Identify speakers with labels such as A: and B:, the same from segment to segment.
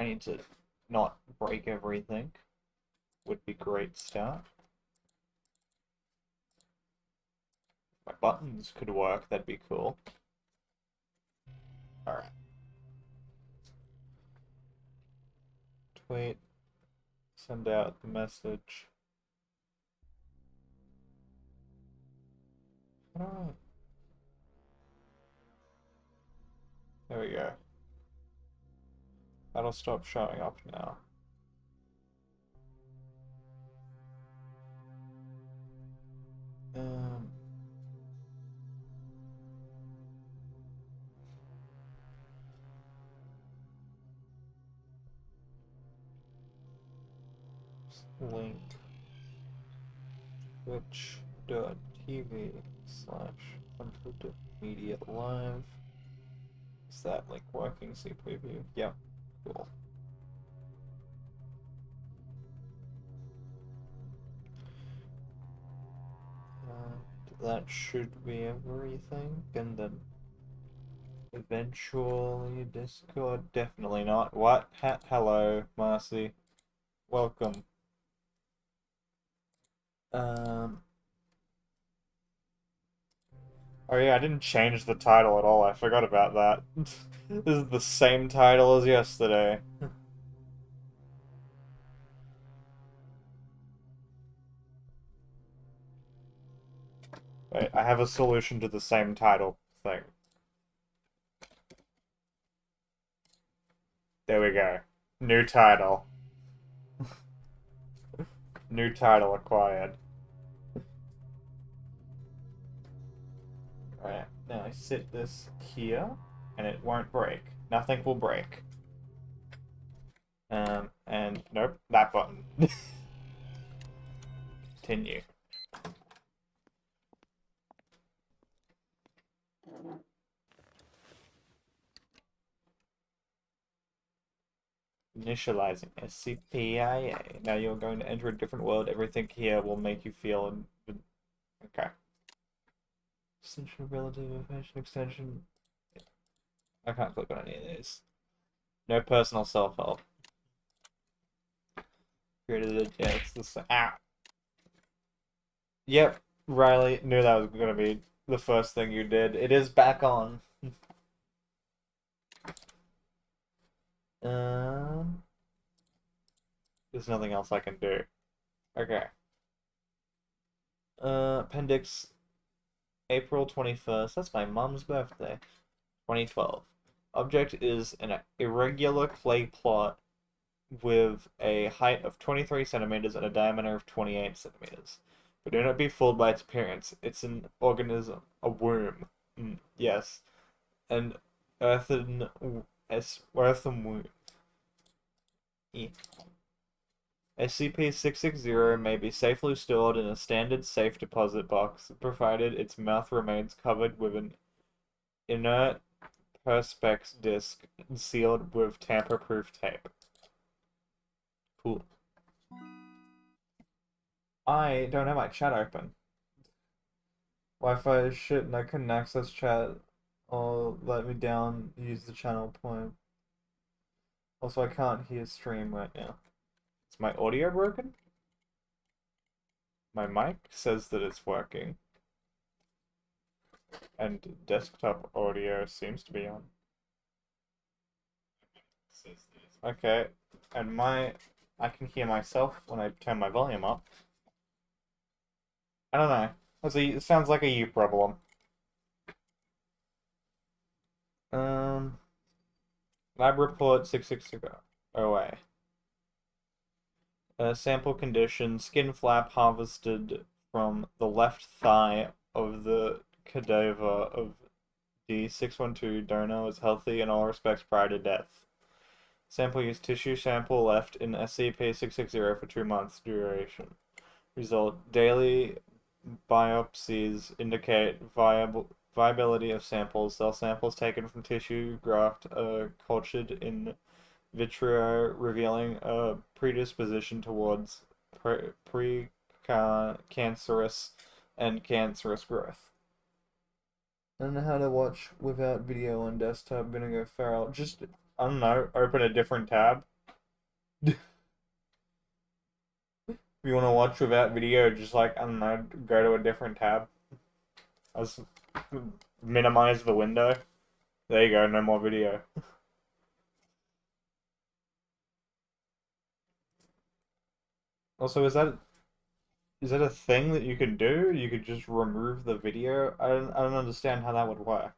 A: I need to not break everything. Would be great start. My buttons could work, that'd be cool. Alright. Tweet. Send out the message. Alright. There we go. That'll stop showing up now. Um, link twitch.tv/100media live. Is that like working? See preview? Yep. Cool. That should be everything. And then eventually Discord. Definitely not. What? Hello, Marcy. Welcome. Oh yeah, I didn't change the title at all. I forgot about that. This is the same title as yesterday. Wait, I have a solution to the same title thing. There we go. New title. New title acquired. Alright, now I sit this here, and it won't break. Nothing will break. And nope, that button. Continue. Initializing SCPIA. Now you're going to enter a different world. Everything here will make you feel... Okay. Extension of relative information extension. I can't click on any of these. No personal self-help. Created it. Yeah, it's the same. Ah! Yep, Riley knew that was going to be the first thing you did. It is back on. There's nothing else I can do. Okay. Appendix April 21st. That's my mom's birthday. 2012. Object is an irregular clay plot with a height of 23 centimeters and a diameter of 28 centimeters. But do not be fooled by its appearance. It's an organism, a worm. Yes, an earthen worm. SCP-660 may be safely stored in a standard safe deposit box, provided its mouth remains covered with an inert perspex disc sealed with tamper-proof tape. Cool. I don't have my chat open. Wi-Fi is shit and I couldn't access chat or let me down use the channel point. Also, I can't hear stream right now. Is my audio broken? My mic says that it's working. And desktop audio seems to be on. Okay, and I can hear myself when I turn my volume up. I don't know. It sounds like a you problem. Lab report 660 OA. Sample condition: skin flap harvested from the left thigh of the cadaver of D612 donor is healthy in all respects prior to death. Sample use tissue sample left in SCP-660 for 2 months duration. Result: daily biopsies indicate viability of samples. Cell samples taken from tissue graft are cultured in vitro, revealing a predisposition towards pre-cancerous and cancerous growth. I don't know how to watch without video on desktop. I'm gonna go feral. Just, I don't know, open a different tab. If you want to watch without video, just like, I don't know, go to a different tab. As minimize the window. There you go, no more video. Also, is that a thing that you can do? You could just remove the video? I don't understand how that would work.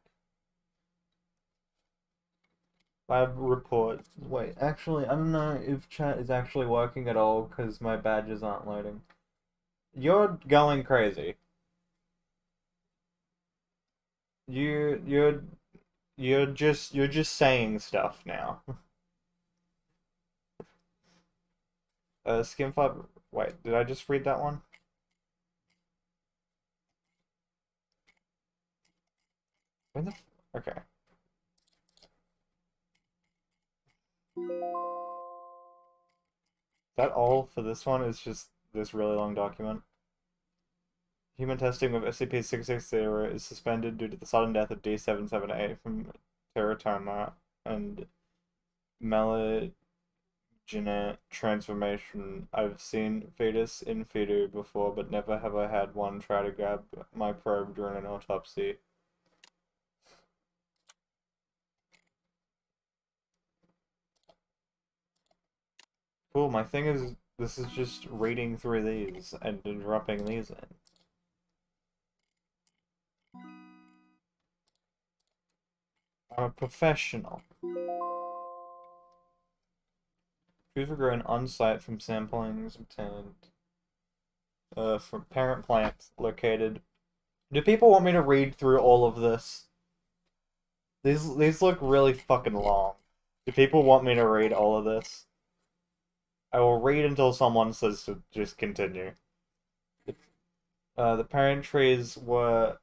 A: Lab report. Wait, actually, I don't know if chat is actually working at all because my badges aren't loading. You're going crazy. You you're just saying stuff now. Skinflap. Wait, did I just read that one? When the okay. Is that all for this one? Is just this really long document. Human testing of SCP-660 is suspended due to the sudden death of D778 from teratoma and melanogenic transformation. I've seen fetus in fetu before, but never have I had one try to grab my probe during an autopsy. Cool, my thing is, this is just reading through these and dropping these in. I'm a professional. Trees were grown on site from samplings obtained from parent plants located. Do people want me to read through all of this? These look really fucking long. Do people want me to read all of this? I will read until someone says to just continue. The parent trees were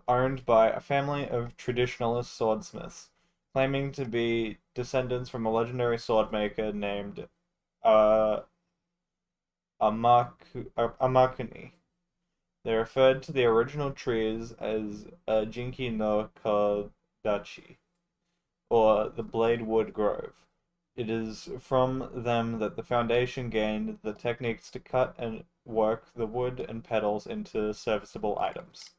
A: owned by a family of traditionalist swordsmiths, claiming to be descendants from a legendary swordmaker named uh, Amakuni. They referred to the original trees as Jinki no Kodachi, or the Blade Wood Grove. It is from them that the Foundation gained the techniques to cut and work the wood and petals into serviceable items.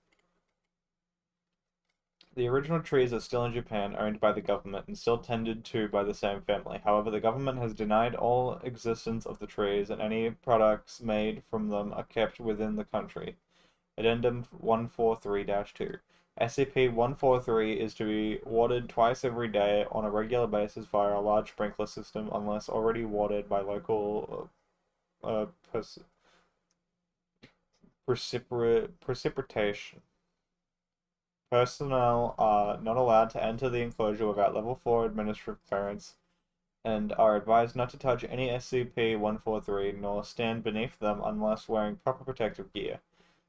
A: The original trees are still in Japan, owned by the government, and still tended to by the same family. However, the government has denied all existence of the trees, and any products made from them are kept within the country. Addendum 143-2. SCP-143 is to be watered twice every day on a regular basis via a large sprinkler system unless already watered by local precipitation. Personnel are not allowed to enter the enclosure without Level 4 administrative clearance and are advised not to touch any SCP-143 nor stand beneath them unless wearing proper protective gear.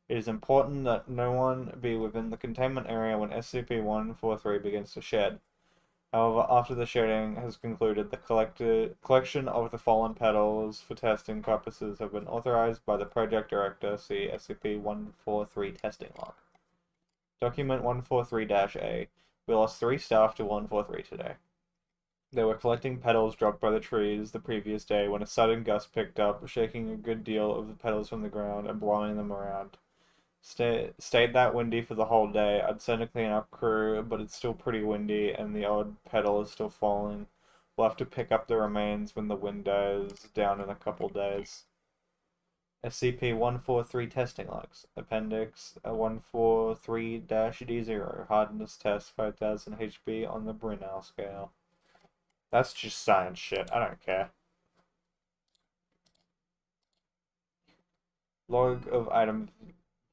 A: It is important that no one be within the containment area when SCP-143 begins to shed. However, after the shedding has concluded, the collection of the fallen petals for testing purposes have been authorized by the project director. See SCP-143 testing log. Document 143-A. We lost 3 staff to 143 today. They were collecting petals dropped by the trees the previous day when a sudden gust picked up, shaking a good deal of the petals from the ground and blowing them around. Stayed that windy for the whole day. I'd send a cleanup crew, but it's still pretty windy and the odd petal is still falling. We'll have to pick up the remains when the wind dies down in a couple days. SCP-143 testing logs. Appendix 143-D0. Hardness test 5000 HB on the Brinell scale. That's just science shit. I don't care. Log of items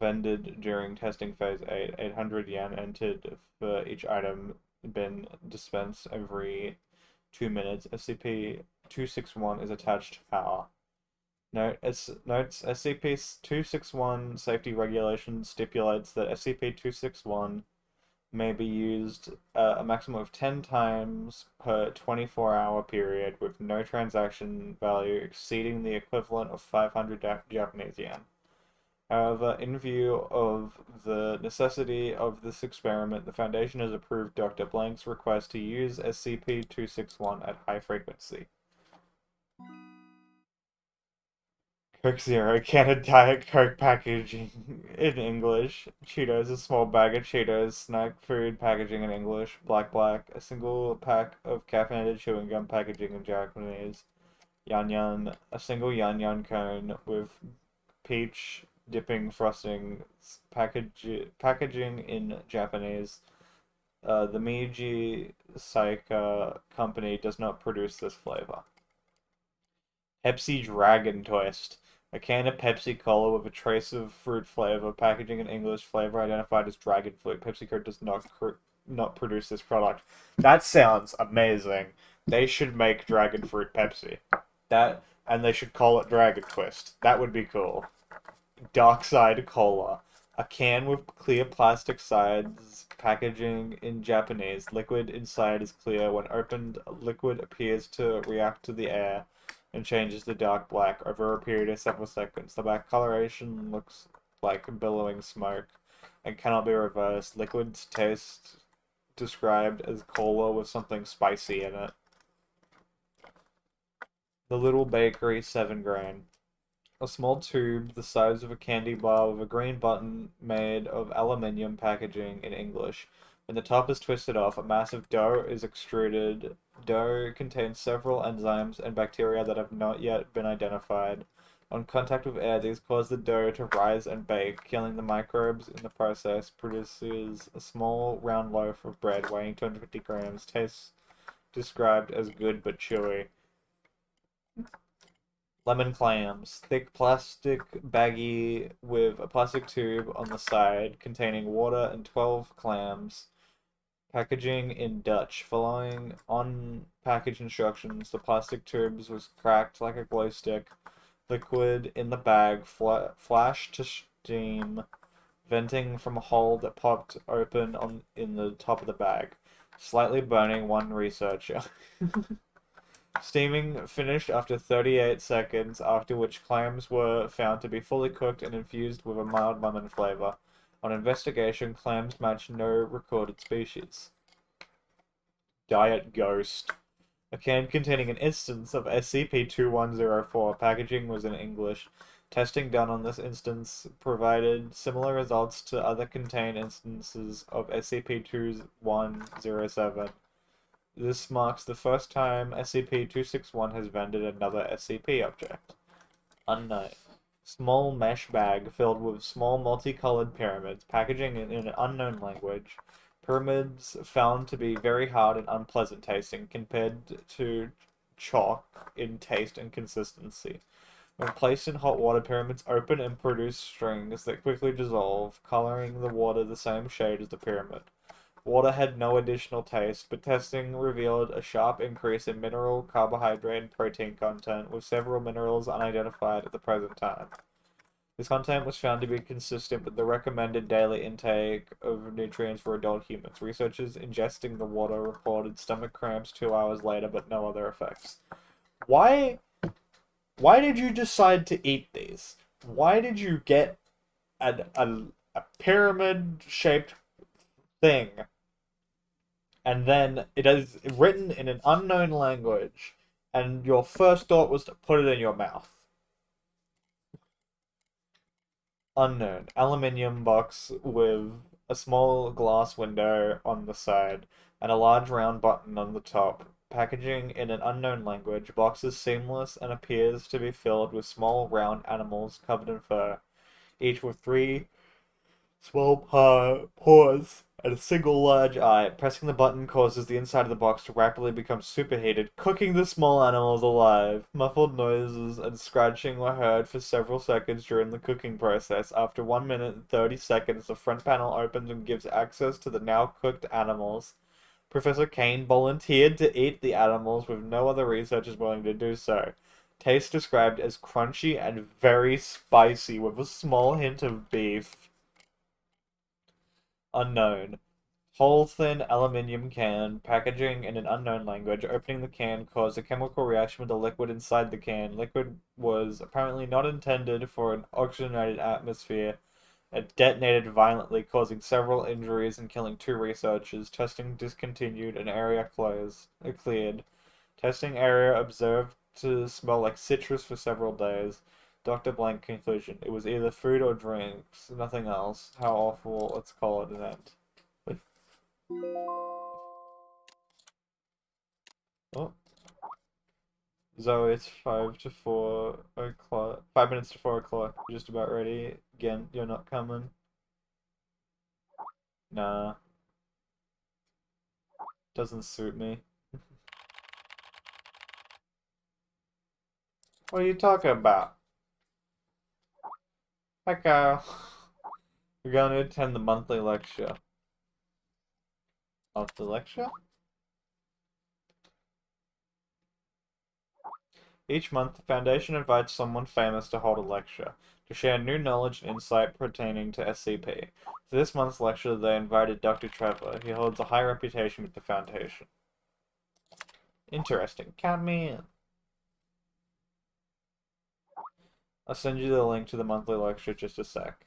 A: vended during testing phase 8. 800 yen entered for each item been dispensed every 2 minutes. SCP-261 is attached to power. Notes SCP-261 safety regulation stipulates that SCP-261 may be used a maximum of 10 times per 24-hour period with no transaction value exceeding the equivalent of 500 Japanese yen. However, in view of the necessity of this experiment, the Foundation has approved Dr. Blank's request to use SCP-261 at high frequency. Coke Zero, can of Diet Coke packaging in English. Cheetos, a small bag of Cheetos. Snack food packaging in English. Black Black, a single pack of caffeinated chewing gum packaging in Japanese. Yan Yan, a single Yan Yan cone with peach dipping frosting packaging in Japanese. The Meiji Saika company does not produce this flavor. Pepsi Dragon Twist. A can of Pepsi Cola with a trace of fruit flavor, packaging in English, flavor identified as dragon fruit. PepsiCo does not produce this product. That sounds amazing. They should make dragon fruit Pepsi. That and they should call it Dragon Twist. That would be cool. Dark Side Cola. A can with clear plastic sides, packaging in Japanese. Liquid inside is clear. When opened, liquid appears to react to the air and changes to dark black over a period of several seconds. The black coloration looks like billowing smoke and cannot be reversed. Liquid's taste described as cola with something spicy in it. The Little Bakery 7 grain. A small tube the size of a candy bar with a green button made of aluminium packaging in English. When the top is twisted off, a massive dough is extruded. Dough contains several enzymes and bacteria that have not yet been identified. On contact with air, these cause the dough to rise and bake, killing the microbes in the process. Produces a small round loaf of bread weighing 250 grams. Tastes described as good but chewy. Lemon clams. Thick plastic baggie with a plastic tube on the side containing water and 12 clams. Packaging in Dutch. Following on package instructions, the plastic tubes was cracked like a glow stick. Liquid in the bag flashed to steam, venting from a hole that popped open in the top of the bag, slightly burning one researcher. Steaming finished after 38 seconds, after which clams were found to be fully cooked and infused with a mild lemon flavor. On investigation, clams match no recorded species. Diet Ghost. A can containing an instance of SCP-2104. Packaging was in English. Testing done on this instance provided similar results to other contained instances of SCP-2107. This marks the first time SCP-261 has vended another SCP object. Unknown. Small mesh bag filled with small multicolored pyramids, packaging in an unknown language. Pyramids found to be very hard and unpleasant tasting compared to chalk in taste and consistency. When placed in hot water, pyramids open and produce strings that quickly dissolve, coloring the water the same shade as the pyramid. Water had no additional taste, but testing revealed a sharp increase in mineral, carbohydrate, and protein content, with several minerals unidentified at the present time. This content was found to be consistent with the recommended daily intake of nutrients for adult humans. Researchers ingesting the water reported stomach cramps 2 hours later, but no other effects. Why did you decide to eat these? Why did you get a pyramid-shaped thing, and then it is written in an unknown language, and your first thought was to put it in your mouth? Unknown. Aluminium box with a small glass window on the side and a large round button on the top. Packaging in an unknown language. Box is seamless and appears to be filled with small round animals covered in fur, each with three small paws and a single large eye. Pressing the button causes the inside of the box to rapidly become superheated, cooking the small animals alive. Muffled noises and scratching were heard for several seconds during the cooking process. After 1 minute and 30 seconds, the front panel opens and gives access to the now cooked animals. Professor Kane volunteered to eat the animals with no other researchers willing to do so. Taste described as crunchy and very spicy with a small hint of beef. Unknown. Whole thin aluminium can, packaging in an unknown language. Opening the can caused a chemical reaction with the liquid inside the can. Liquid was apparently not intended for an oxygenated atmosphere. It detonated violently, causing several injuries and killing 2 researchers. Testing discontinued and area cleared. Testing area observed to smell like citrus for several days. Dr. Blank conclusion. It was either food or drinks, nothing else. How awful. Let's call it an end. Wait. Oh. Zoe, it's 5 minutes to 4 o'clock. We're just about ready. Again, you're not coming. Nah. Doesn't suit me. What are you talking about? Hi, Kyle. We're going to attend the monthly lecture. Monthly lecture? Each month, the Foundation invites someone famous to hold a lecture, to share new knowledge and insight pertaining to SCP. For this month's lecture, they invited Dr. Trevor. He holds a high reputation with the Foundation. Interesting. Count me in. I'll send you the link to the monthly lecture just a sec.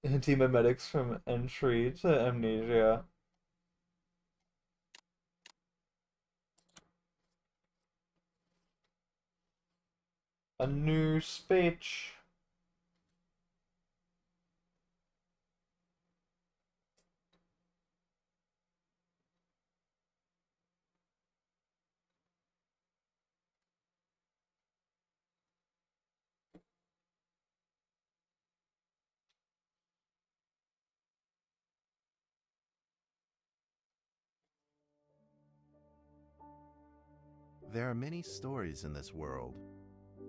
A: Anti-memetics from entry to amnesia. A new speech.
B: There are many stories in this world.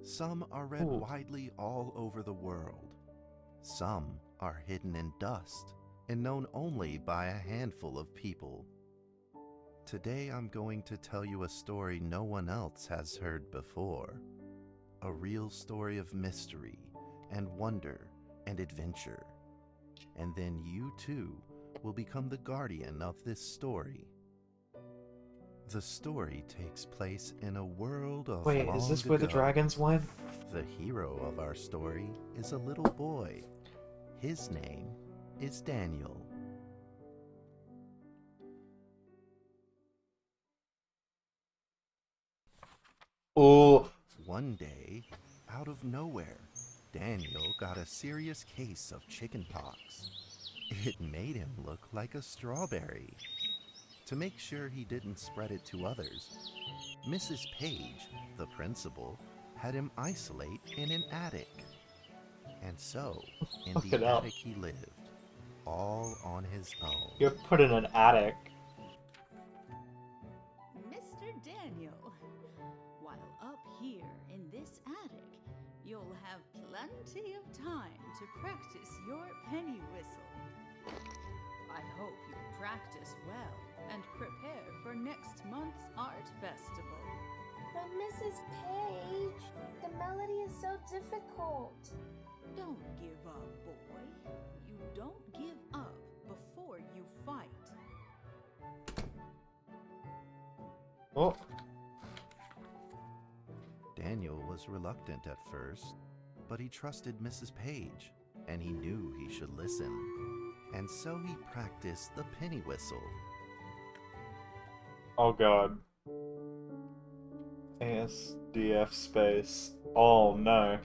B: Some are read widely all over the world. Some are hidden in dust and known only by a handful of people. Today I'm going to tell you a story no one else has heard before. A real story of mystery and wonder and adventure. And then you too will become the guardian of this story. The story takes place in a world of
A: Wait,
B: long
A: is this where the
B: ago.
A: dragons went?
B: The hero of our story is a little boy. His name is Daniel.
A: Oh.
B: One day, out of nowhere, Daniel got a serious case of chickenpox. It made him look like a strawberry. To make sure he didn't spread it to others, Mrs. Page, the principal, had him isolate in an attic. And so, in the attic he lived, all on his own.
A: You're put in an attic.
C: Mr. Daniel, while up here in this attic, you'll have plenty of time to practice your penny whistle. I hope you practice well and prepare for next month's art festival.
D: But Mrs. Page, the melody is so difficult.
C: Don't give up, boy. You don't give up before you fight.
A: Oh.
B: Daniel was reluctant at first, but he trusted Mrs. Page, and he knew he should listen. And so he practiced the penny whistle.
A: Oh god. ASDF space. Oh no.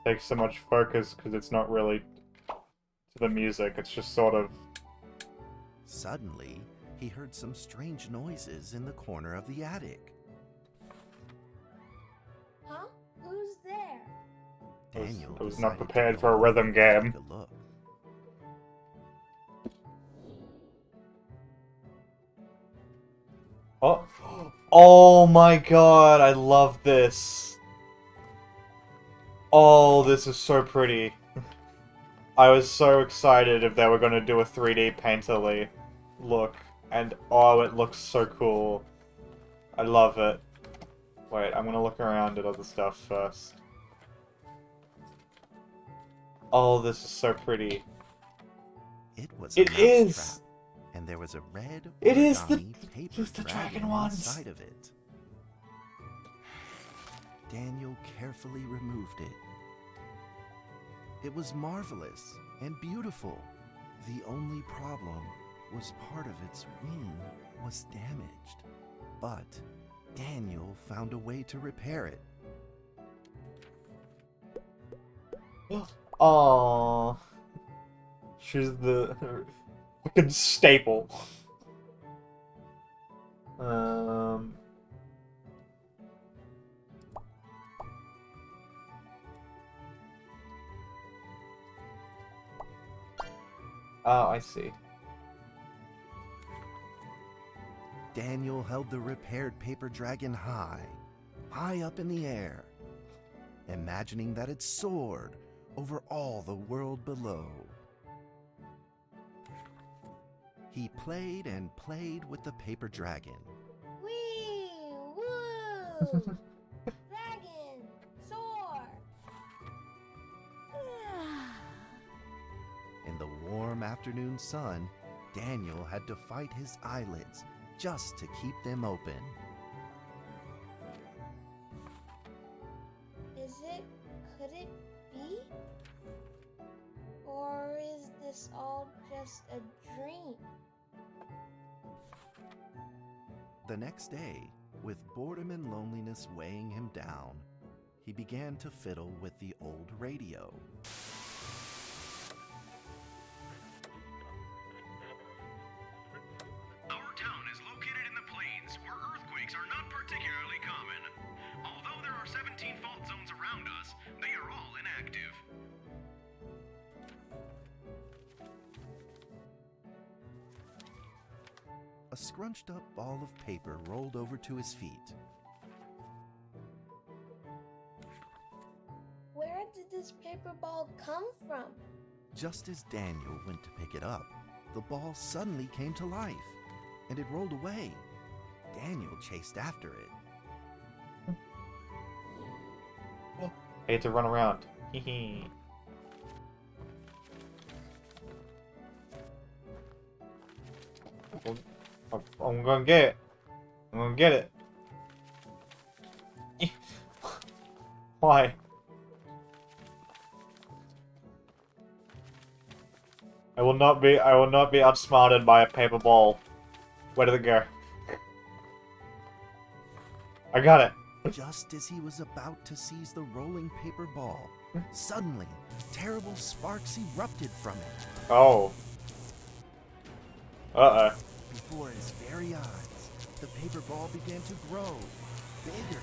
A: Takes so much focus because it's not really to the music, it's just sort of...
B: Suddenly, he heard some strange noises in the corner of the attic.
D: Huh? Who's there?
B: Daniel
A: I was not
B: decided to
A: prepared
B: go
A: for a
B: over
A: rhythm
B: and
A: game.
B: take a look.
A: Oh. Oh my god, I love this. Oh, this is so pretty. I was so excited if they were going to do a 3D painterly look. And oh, it looks so cool. I love it. Wait, I'm going to look around at other stuff first. Oh, this is so pretty.
B: It was
A: It
B: a
A: is!
B: mousetrap, and there was a red
A: It is the-
B: origami paper
A: just the dragon
B: dragon
A: ones.
B: inside of it. Daniel carefully removed it. It was marvelous and beautiful. The only problem was part of its wing was damaged, but Daniel found a way to repair it.
A: Aww. She's the fucking staple. Oh, I see.
B: Daniel held the repaired paper dragon high up in the air, imagining that it soared over all the world below. He played and played with the paper dragon.
D: Wee! Woo! Dragon! Soar!
B: In the warm afternoon sun, Daniel had to fight his eyelids just to keep them open.
D: Could it be? Or is this all just a dream?
B: The next day, with boredom and loneliness weighing him down, he began to fiddle with the old radio.
E: Our town is located in the plains, where earthquakes are not particularly common. Although there are 17 fault zones around us, they are all inactive.
B: A scrunched up ball of paper rolled over to his feet.
D: Where did this paper ball come from?
B: Just as Daniel went to pick it up, the ball suddenly came to life, and it rolled away. Daniel chased after it.
A: I get to run around. Hehe. I'm gonna get it. I'm gonna get it. Why? I will not be outsmarted by a paper ball. Where did it go? I got it.
B: Just as he was about to seize the rolling paper ball, suddenly, terrible sparks erupted from it.
A: Oh. Uh-oh.
B: Before his very eyes, the paper ball began to grow, bigger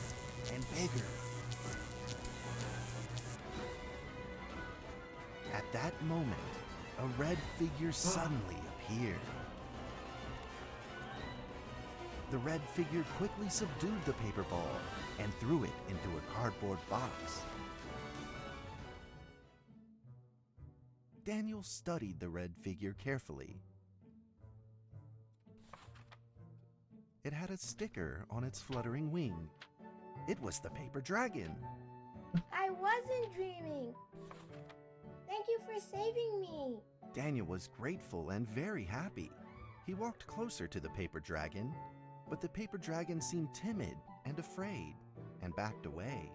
B: and bigger. At that moment, a red figure suddenly appeared. The red figure quickly subdued the paper ball and threw it into a cardboard box. Daniel studied the red figure carefully. It had a sticker on its fluttering wing. It was the paper dragon.
D: I wasn't dreaming. Thank you for saving me.
B: Daniel was grateful and very happy. He walked closer to the paper dragon, but the paper dragon seemed timid and afraid and backed away.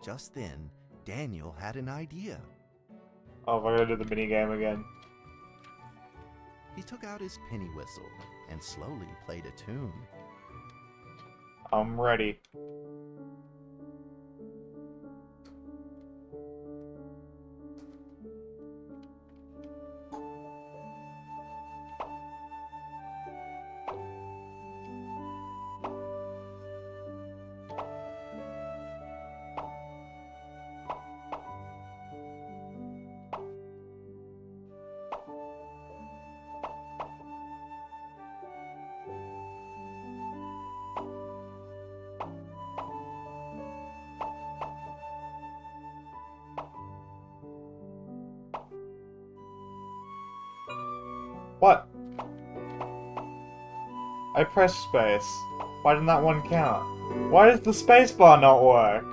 B: Just then, Daniel had an idea.
A: Oh, we're gonna do the mini game again.
B: He took out his penny whistle and slowly played a tune.
A: I'm ready. What? I pressed space. Why didn't that one count? Why does the space bar not work?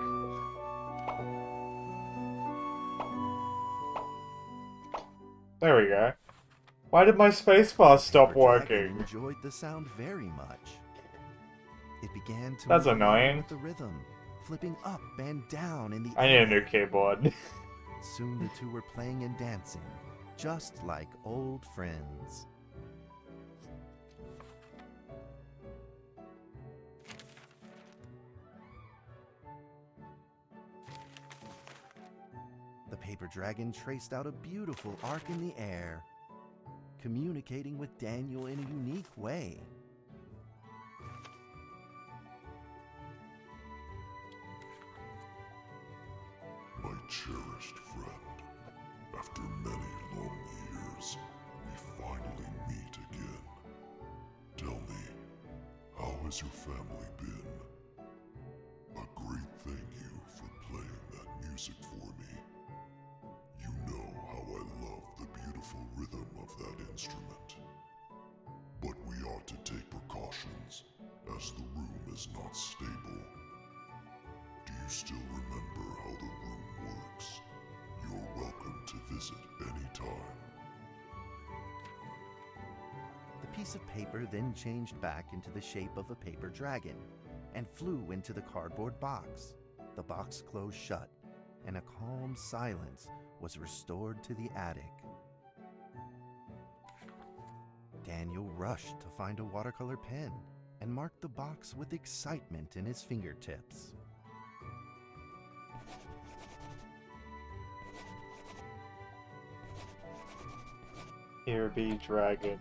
A: There we go. Why did my spacebar stop
B: Paper Dragon
A: working?
B: enjoyed the sound very much. It began to
A: That's
B: move along
A: annoying.
B: with the rhythm, flipping up and down in the
A: I need a
B: air.
A: new keyboard.
B: Soon the two were playing and dancing, just like old friends. The paper dragon traced out a beautiful arc in the air, communicating with Daniel in a unique way.
F: My cherished friend, after many long years, we finally meet again. Tell me, how has your family been? A great thank you for playing that music for me. You know how I love the beautiful rhythm of that instrument. But we ought to take precautions, as the room is not stable. Do you still remember how the room works? You're welcome to visit anytime.
B: The piece of paper then changed back into the shape of a paper dragon and flew into the cardboard box. The box closed shut, and a calm silence was restored to the attic. Daniel rushed to find a watercolor pen and marked the box with excitement in his fingertips.
A: Here be dragons.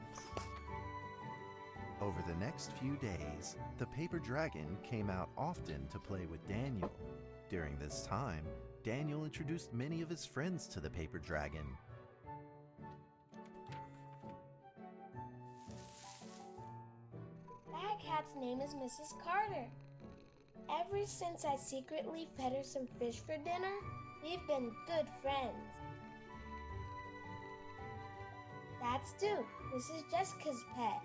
B: Over the next few days, the paper dragon came out often to play with Daniel. During this time, Daniel introduced many of his friends to the paper dragon.
D: That cat's name is Mrs. Carter. Ever since I secretly fed her some fish for dinner, we've been good friends. That's Duke, Mrs. Jessica's pet.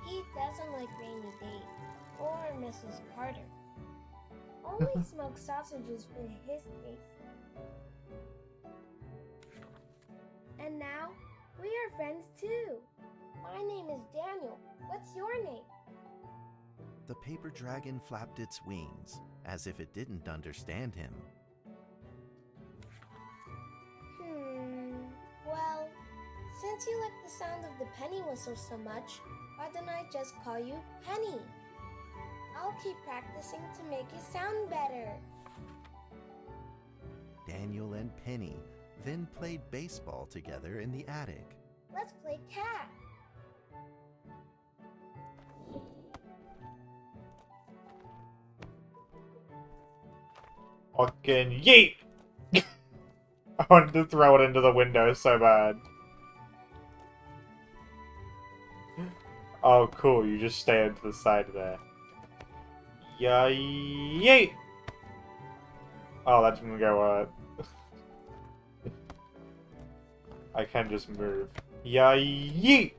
D: He doesn't like Rainy Day or Mrs. Carter. Only smoked sausages for his taste. And now, we are friends too. My name is Daniel. What's your name?
B: The paper dragon flapped its wings, as if it didn't understand him.
D: Well, since you like the sound of the penny whistle so much, why don't I just call you Penny? I'll keep practicing to make it sound better.
B: Daniel and Penny then played baseball together in the attic.
D: Let's play cat.
A: Fucking yeet! I wanted to throw it into the window so bad. Oh, cool. You just stand to the side there. Yeah, yeet! Oh, that didn't go, I can just move. Yeah, yeet!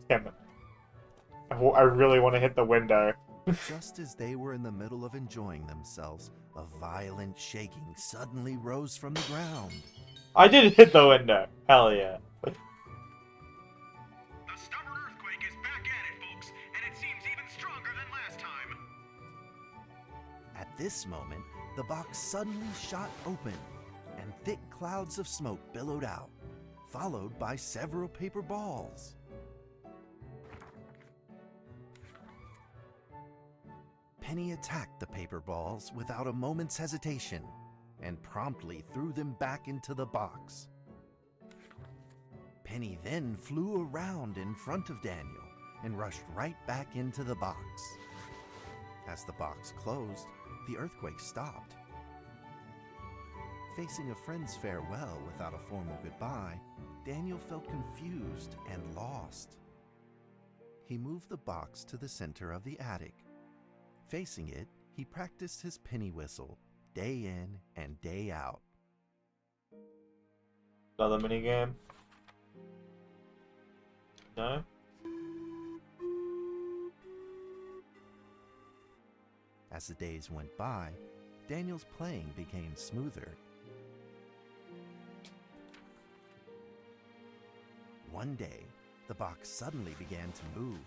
A: Damn it. I really want to hit the window.
B: Just as they were in the middle of enjoying themselves, a violent shaking suddenly rose from the ground.
A: I did hit the window. Hell yeah.
E: The stubborn earthquake is back at it, folks, and it seems even stronger than last time.
B: At this moment, the box suddenly shot open, and thick clouds of smoke billowed out, followed by several paper balls. Penny attacked the paper balls without a moment's hesitation and promptly threw them back into the box. Penny then flew around in front of Daniel and rushed right back into the box. As the box closed, the earthquake stopped. Facing a friend's farewell without a formal goodbye, Daniel felt confused and lost. He moved the box to the center of the attic. Facing it, he practiced his penny whistle, day in and day out.
A: Another minigame? No?
B: As the days went by, Daniel's playing became smoother. One day, the box suddenly began to move.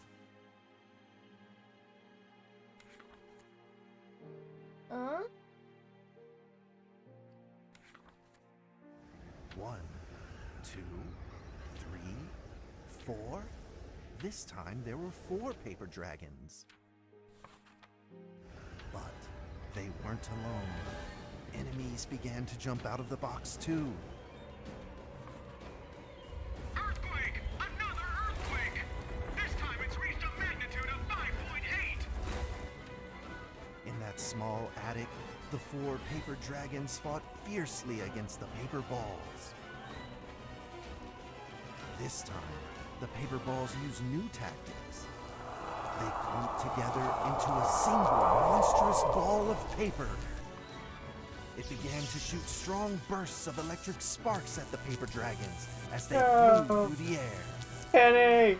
D: Huh?
B: 1, 2, 3, 4. This time there were 4 paper dragons. But they weren't alone. Enemies began to jump out of the box too.
E: Earthquake! Another earthquake! This time it's reached a magnitude of 5.8!
B: In that small attic, the 4 paper dragons fought fiercely against the paper balls. This time, the paper balls used new tactics. They clumped together into a single monstrous ball of paper. It began to shoot strong bursts of electric sparks at the paper dragons as they flew through the air.
A: Penny!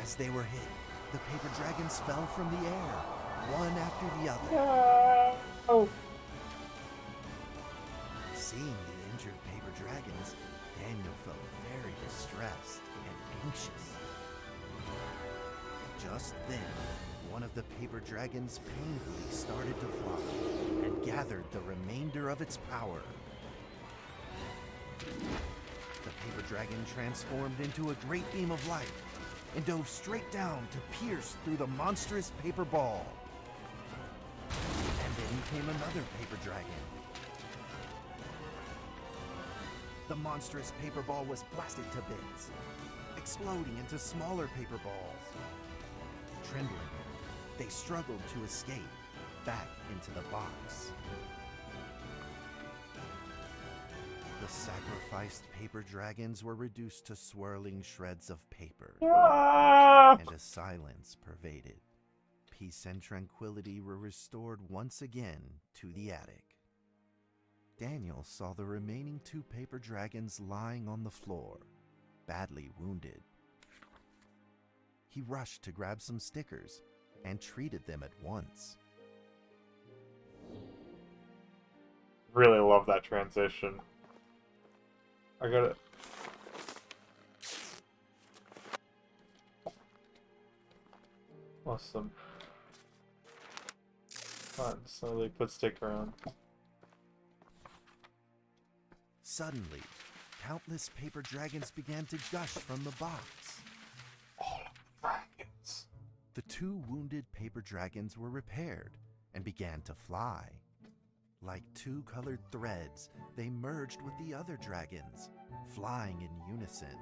B: As they were hit, the paper dragons fell from the air, one after the other.
A: No!
B: Seeing the injured paper dragons, Daniel felt very distressed and anxious. Just then, one of the paper dragons painfully started to fly and gathered the remainder of its power. The paper dragon transformed into a great beam of light and dove straight down to pierce through the monstrous paper ball. And then came another paper dragon. The monstrous paper ball was blasted to bits, exploding into smaller paper balls. Trembling, they struggled to escape back into the box. The sacrificed paper dragons were reduced to swirling shreds of paper,
A: Ah!
B: and a silence pervaded. Peace and tranquility were restored once again to the attic. Daniel saw the remaining 2 paper dragons lying on the floor, badly wounded. He rushed to grab some stickers and treated them at once.
A: Really love that transition. I gotta... Awesome. Alright, slowly put sticker on.
B: Suddenly, countless paper dragons began to gush from the box.
A: All of the dragons.
B: The 2 wounded paper dragons were repaired and began to fly. Like 2 colored threads, they merged with the other dragons, flying in unison.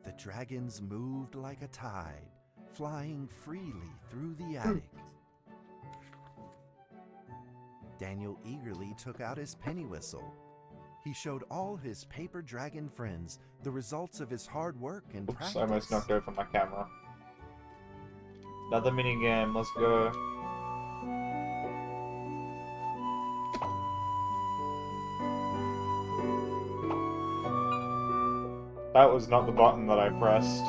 B: The dragons moved like a tide, flying freely through the attic. Daniel eagerly took out his penny whistle. He showed all his paper dragon friends the results of his hard work and
A: Oops,
B: practice.
A: I almost knocked over my camera. Another minigame, let's go. That was not the button that I pressed.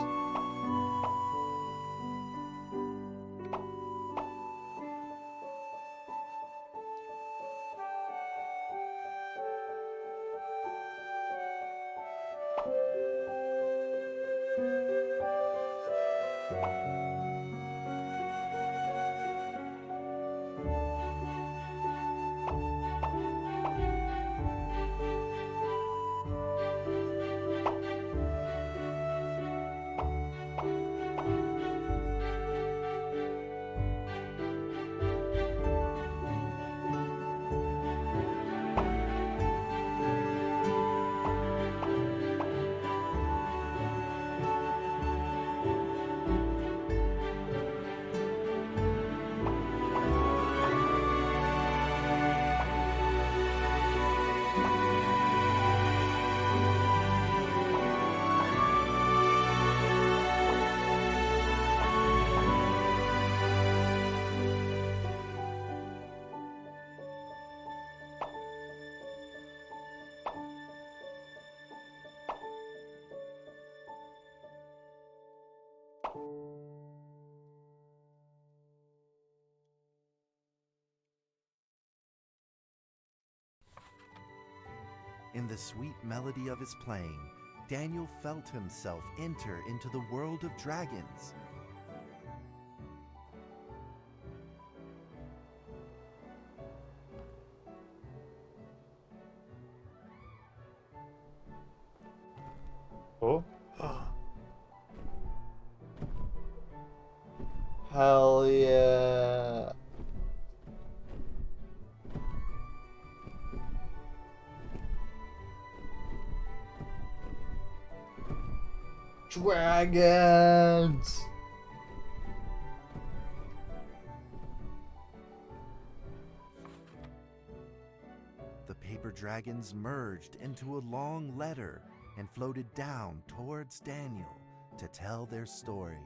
B: In the sweet melody of his playing, Daniel felt himself enter into the world of dragons.
A: Oh. Hell yeah. Dragons!
B: The paper dragons merged into a long letter and floated down towards Daniel to tell their story.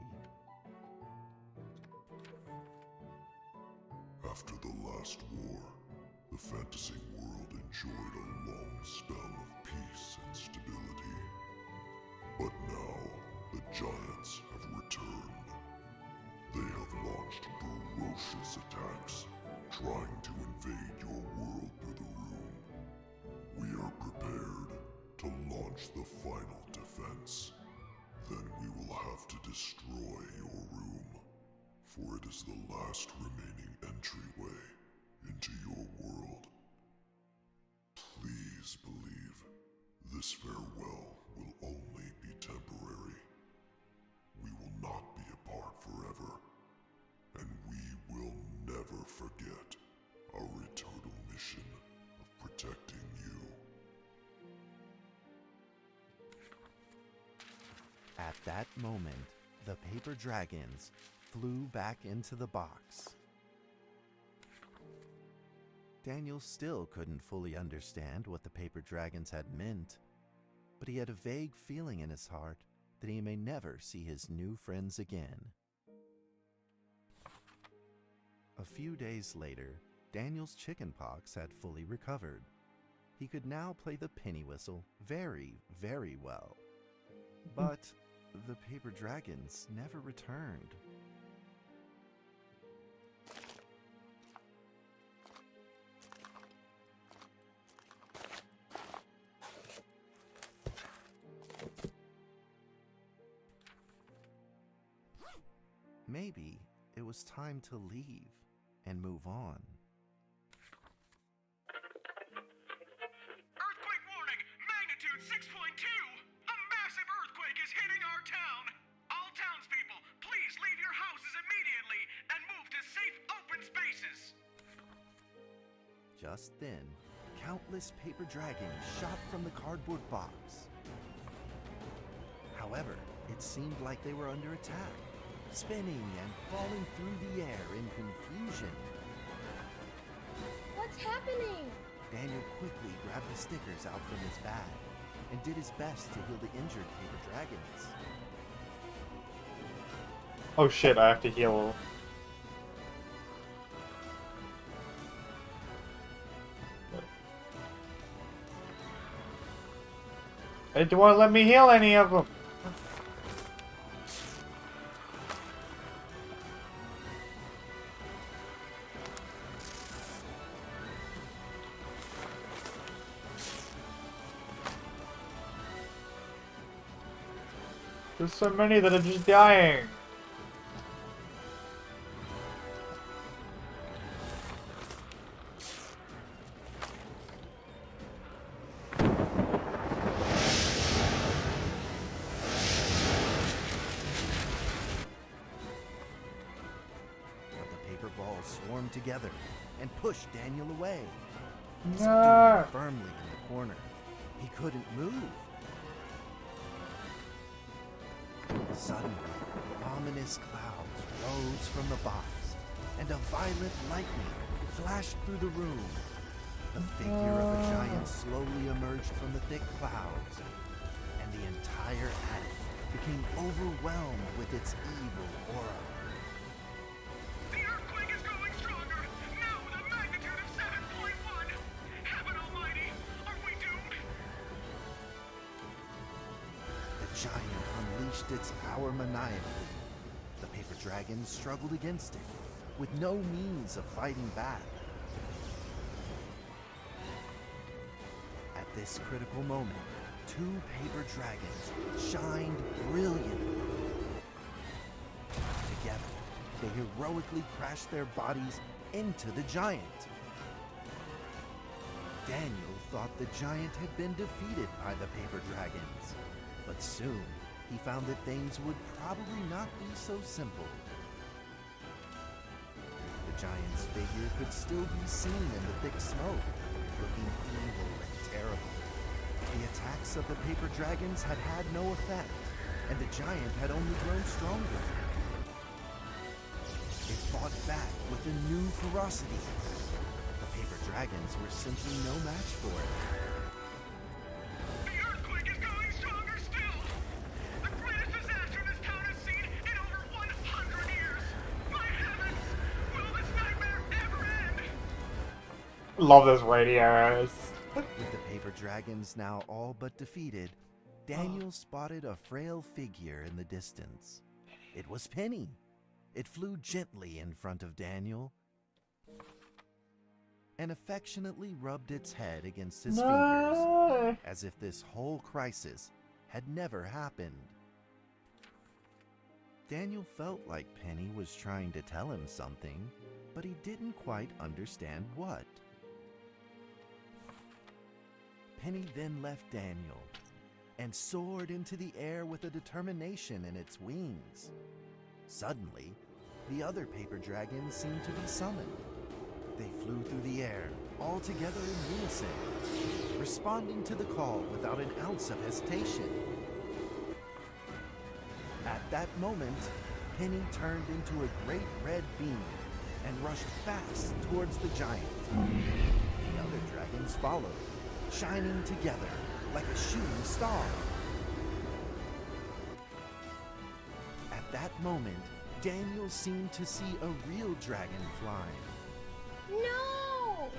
F: After the last war, the fantasy world enjoyed a long spell of peace and stability. But now, the giants have returned. They have launched ferocious attacks, trying to invade your world through the room. We are prepared to launch the final defense. Then we will have to destroy your room, for it is the last remaining entryway into your world. Please believe this farewell will only be temporary. We will not be apart forever, and we will never forget our eternal mission of protecting you.
B: At that moment, the paper dragons flew back into the box. Daniel still couldn't fully understand what the paper dragons had meant, but he had a vague feeling in his heart that he may never see his new friends again. A few days later, Daniel's chickenpox had fully recovered. He could now play the penny whistle very, very well. But the paper dragons never returned. Maybe it was time to leave and move on.
E: Earthquake warning! Magnitude 6.2! A massive earthquake is hitting our town! All townspeople, please leave your houses immediately and move to safe open spaces!
B: Just then, countless paper dragons shot from the cardboard box. However, it seemed like they were under attack, spinning and falling through the air in confusion.
D: What's happening?
B: Daniel quickly grabbed the stickers out from his bag and did his best to heal the injured paper dragons.
A: Oh shit, I have to heal. They don't want to let me heal any of them. There's so many that are just dying.
B: But the paper balls swarmed together and pushed Daniel away. He
A: No.
B: stood firmly in the corner. He couldn't move. Suddenly, ominous clouds rose from the box, and a violet lightning flashed through the room. The figure of a giant slowly emerged from the thick clouds, and the entire attic became overwhelmed with its evil aura.
E: The earthquake is growing stronger, now with a magnitude of 7.1! Heaven almighty, are we doomed?
B: The giant unleashed its power maniacally. The paper dragon struggled against it, with no means of fighting back. At this critical moment, two paper dragons shined brilliantly. Together, they heroically crashed their bodies into the giant. Daniel thought the giant had been defeated by the paper dragons, but soon he found that things would probably not be so simple. The giant's figure could still be seen in the thick smoke, looking evil and terrible. The attacks of the paper dragons had had no effect, and the giant had only grown stronger. It fought back with a new ferocity. The paper dragons were simply no match for it.
E: The earthquake is growing stronger still! The greatest disaster this town has seen in over 100 years! My heavens! Will this nightmare ever end?
A: Love those radios.
B: With the paper dragons now all but defeated, Daniel spotted a frail figure in the distance. It was Penny. It flew gently in front of Daniel and affectionately rubbed its head against his fingers, as if this whole crisis had never happened. Daniel felt like Penny was trying to tell him something, but he didn't quite understand what. Penny then left Daniel and soared into the air with a determination in its wings. Suddenly, the other paper dragons seemed to be summoned. They flew through the air, all together in unison, responding to the call without an ounce of hesitation. At that moment, Penny turned into a great red beam and rushed fast towards the giant. The other dragons followed, shining together like a shooting star. At that moment, Daniel seemed to see a real dragon flying.
D: No!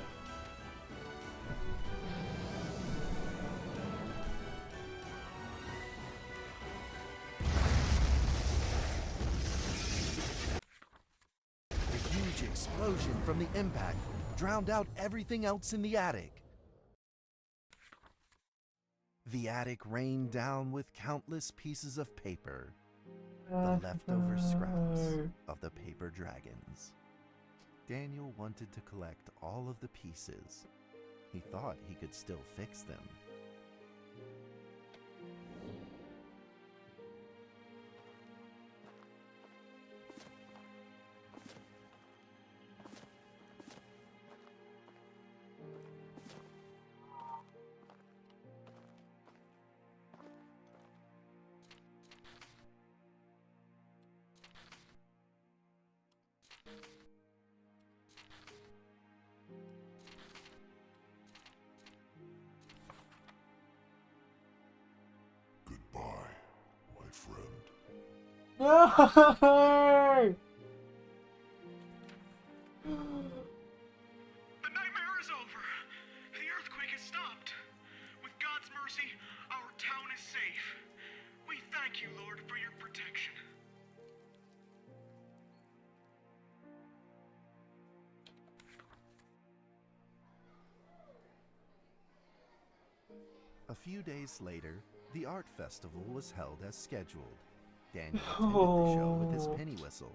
B: A huge explosion from the impact drowned out everything else in the attic. The attic rained down with countless pieces of paper, the leftover scraps of the paper dragons. Daniel wanted to collect all of the pieces. He thought he could still fix them.
F: Goodbye, my friend.
A: No!
E: The nightmare is over. The earthquake has stopped. With God's mercy, our town is safe. We thank you, Lord, for your protection.
B: A few days later, the art festival was held as scheduled. Daniel attended the show with his penny whistle.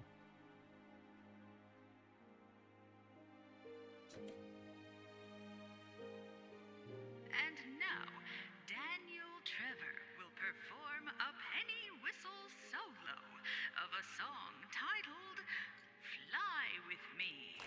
C: And now, Daniel Trevor will perform a penny whistle solo of a song titled Fly With Me.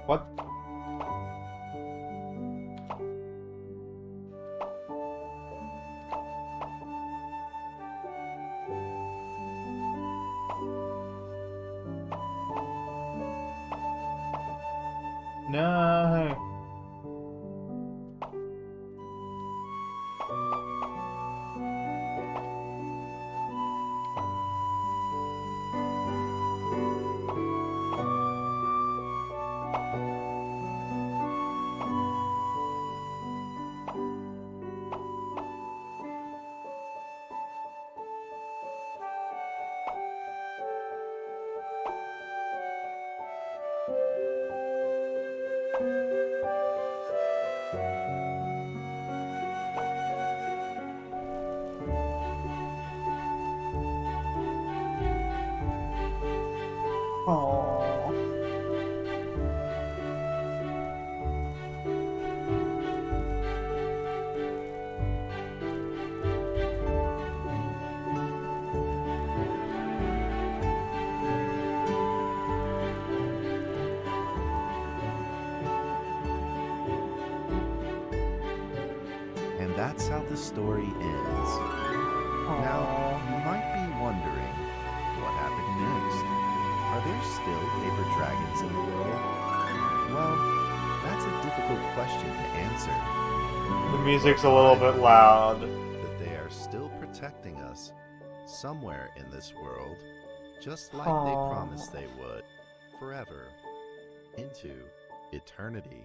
A: What? No. Aww.
B: And that's how the story ends. Now, you might be wondering, what happened next? Are there still paper dragons in the world? Well, that's a difficult question to answer.
A: The music's a little bit loud.
B: That they are still protecting us somewhere in this world, just like they promised they would, forever, into eternity.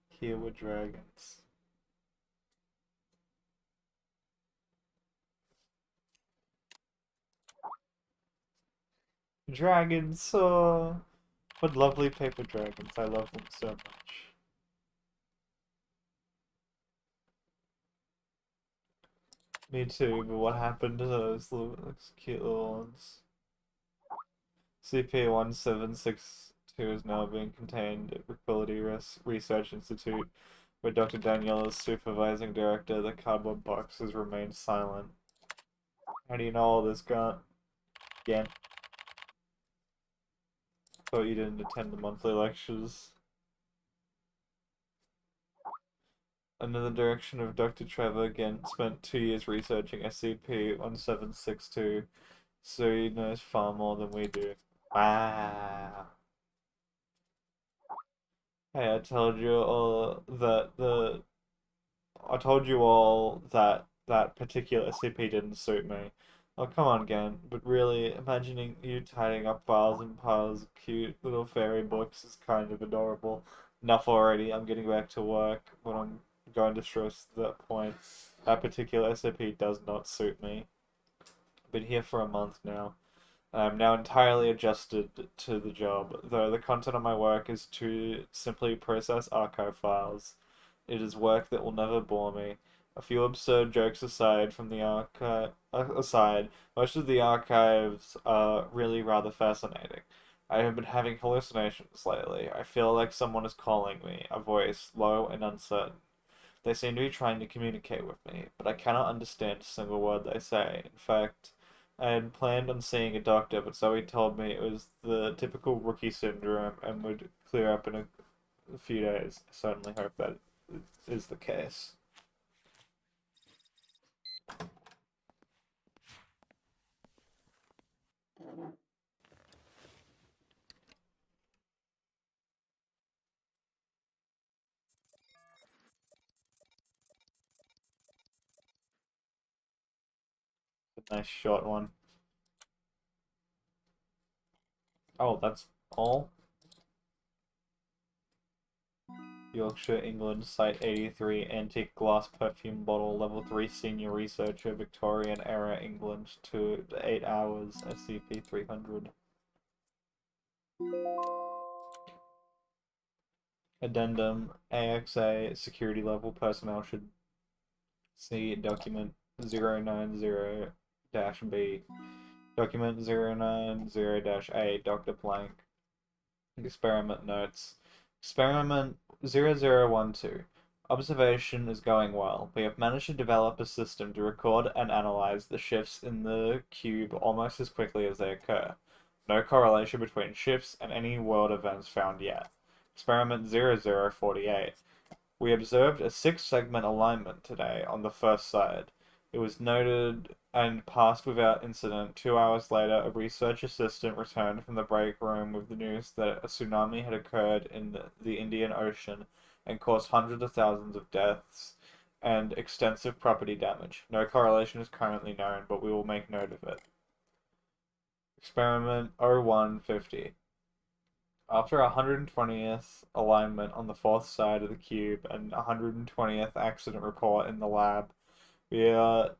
A: Here were dragons. Dragons, what lovely paper dragons. I love them so much. Me too, but what happened to those cute little ones? CP-1762 is now being contained at Tranquility Research Institute, where Dr. Danielle is supervising director. The cardboard box has remained silent. How do you know all this, Grant? Again. Thought you didn't attend the monthly lectures. Under the direction of Dr. Trevor, Gent spent 2 years researching SCP-1762, so he knows far more than we do. Wow. Hey, I told you all that that particular SCP didn't suit me. Oh, come on, Gent, but really, imagining you tidying up files and piles of cute little fairy books is kind of adorable. Enough already, I'm getting back to work, but I'm going to stress that point. That particular SCP does not suit me. I've been here for a month now. I'm now entirely adjusted to the job, though the content of my work is to simply process archive files. It is work that will never bore me. A few absurd jokes aside, most of the archives are really rather fascinating. I have been having hallucinations lately. I feel like someone is calling me, a voice, low and uncertain. They seem to be trying to communicate with me, but I cannot understand a single word they say. In fact, I had planned on seeing a doctor, but Zoe told me it was the typical rookie syndrome and would clear up in a few days. I certainly hope that is the case. A nice short one. Oh, that's all? Yorkshire, England, Site 83, antique glass perfume bottle, level 3 senior researcher, Victorian era, England, 2 to 8 hours, SCP-300. Addendum, AXA security level personnel should see document 090-B. Document 090-A, Dr. Plank. Experiment notes. Experiment 0012. Observation is going well. We have managed to develop a system to record and analyze the shifts in the cube almost as quickly as they occur. No correlation between shifts and any world events found yet. Experiment 0048. We observed a 6-segment alignment today on the first side. It was noted and passed without incident. 2 hours later, a research assistant returned from the break room with the news that a tsunami had occurred in the Indian Ocean and caused hundreds of thousands of deaths and extensive property damage. No correlation is currently known, but we will make note of it. Experiment 0150. After 120th alignment on the fourth side of the cube and 120th accident report in the lab, we are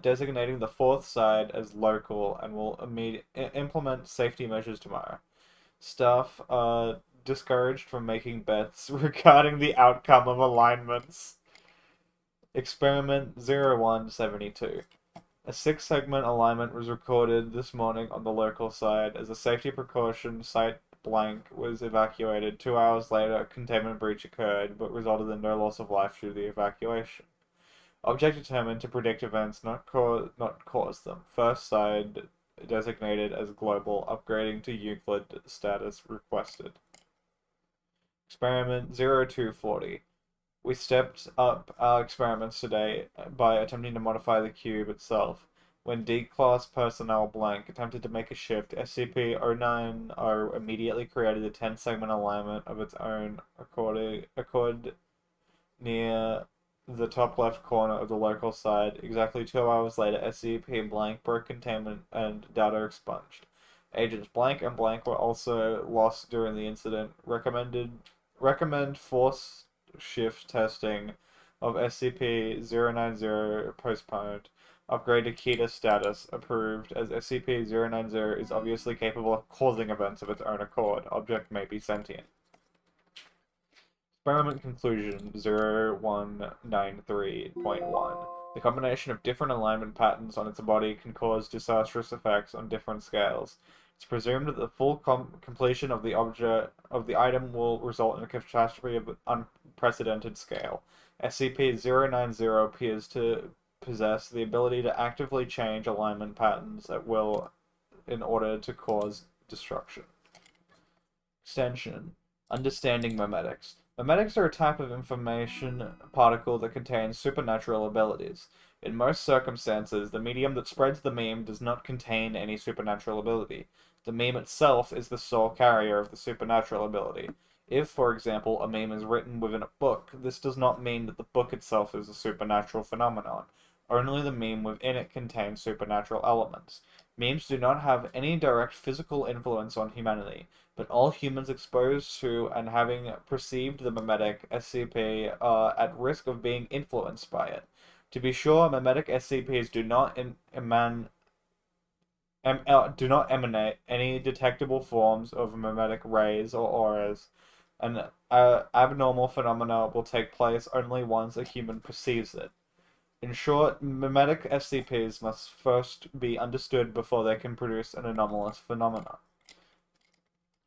A: designating the fourth side as local and will implement safety measures tomorrow. Staff are discouraged from making bets regarding the outcome of alignments. Experiment 0172. A 6-segment alignment was recorded this morning on the local side. As a safety precaution, Site Blank was evacuated. 2 hours later, a containment breach occurred, but resulted in no loss of life due to the evacuation. Object determined to predict events, not cause them. First side designated as global, upgrading to Euclid status requested. Experiment 0240. We stepped up our experiments today by attempting to modify the cube itself. When D-Class personnel blank attempted to make a shift, SCP-090 immediately created a 10-segment alignment of its own accord near the top left corner of the local side. Exactly 2 hours later, SCP-blank broke containment and data expunged. Agents blank and blank were also lost during the incident. Recommend force shift testing of SCP-090 postponed. Upgrade to Kita status approved, as SCP-090 is obviously capable of causing events of its own accord. Object may be sentient. Experiment conclusion 0193.1. The combination of different alignment patterns on its body can cause disastrous effects on different scales. It's presumed that the full completion of the item will result in a catastrophe of unprecedented scale. SCP-090 appears to possess the ability to actively change alignment patterns at will in order to cause destruction. Extension. Understanding memetics. Memetics are a type of information particle that contains supernatural abilities. In most circumstances, the medium that spreads the meme does not contain any supernatural ability. The meme itself is the sole carrier of the supernatural ability. If, for example, a meme is written within a book, this does not mean that the book itself is a supernatural phenomenon. Only the meme within it contains supernatural elements. Memes do not have any direct physical influence on humanity, but all humans exposed to and having perceived the memetic SCP are at risk of being influenced by it. To be sure, memetic SCPs do not emanate any detectable forms of memetic rays or auras. An abnormal phenomena will take place only once a human perceives it. In short, memetic SCPs must first be understood before they can produce an anomalous phenomena.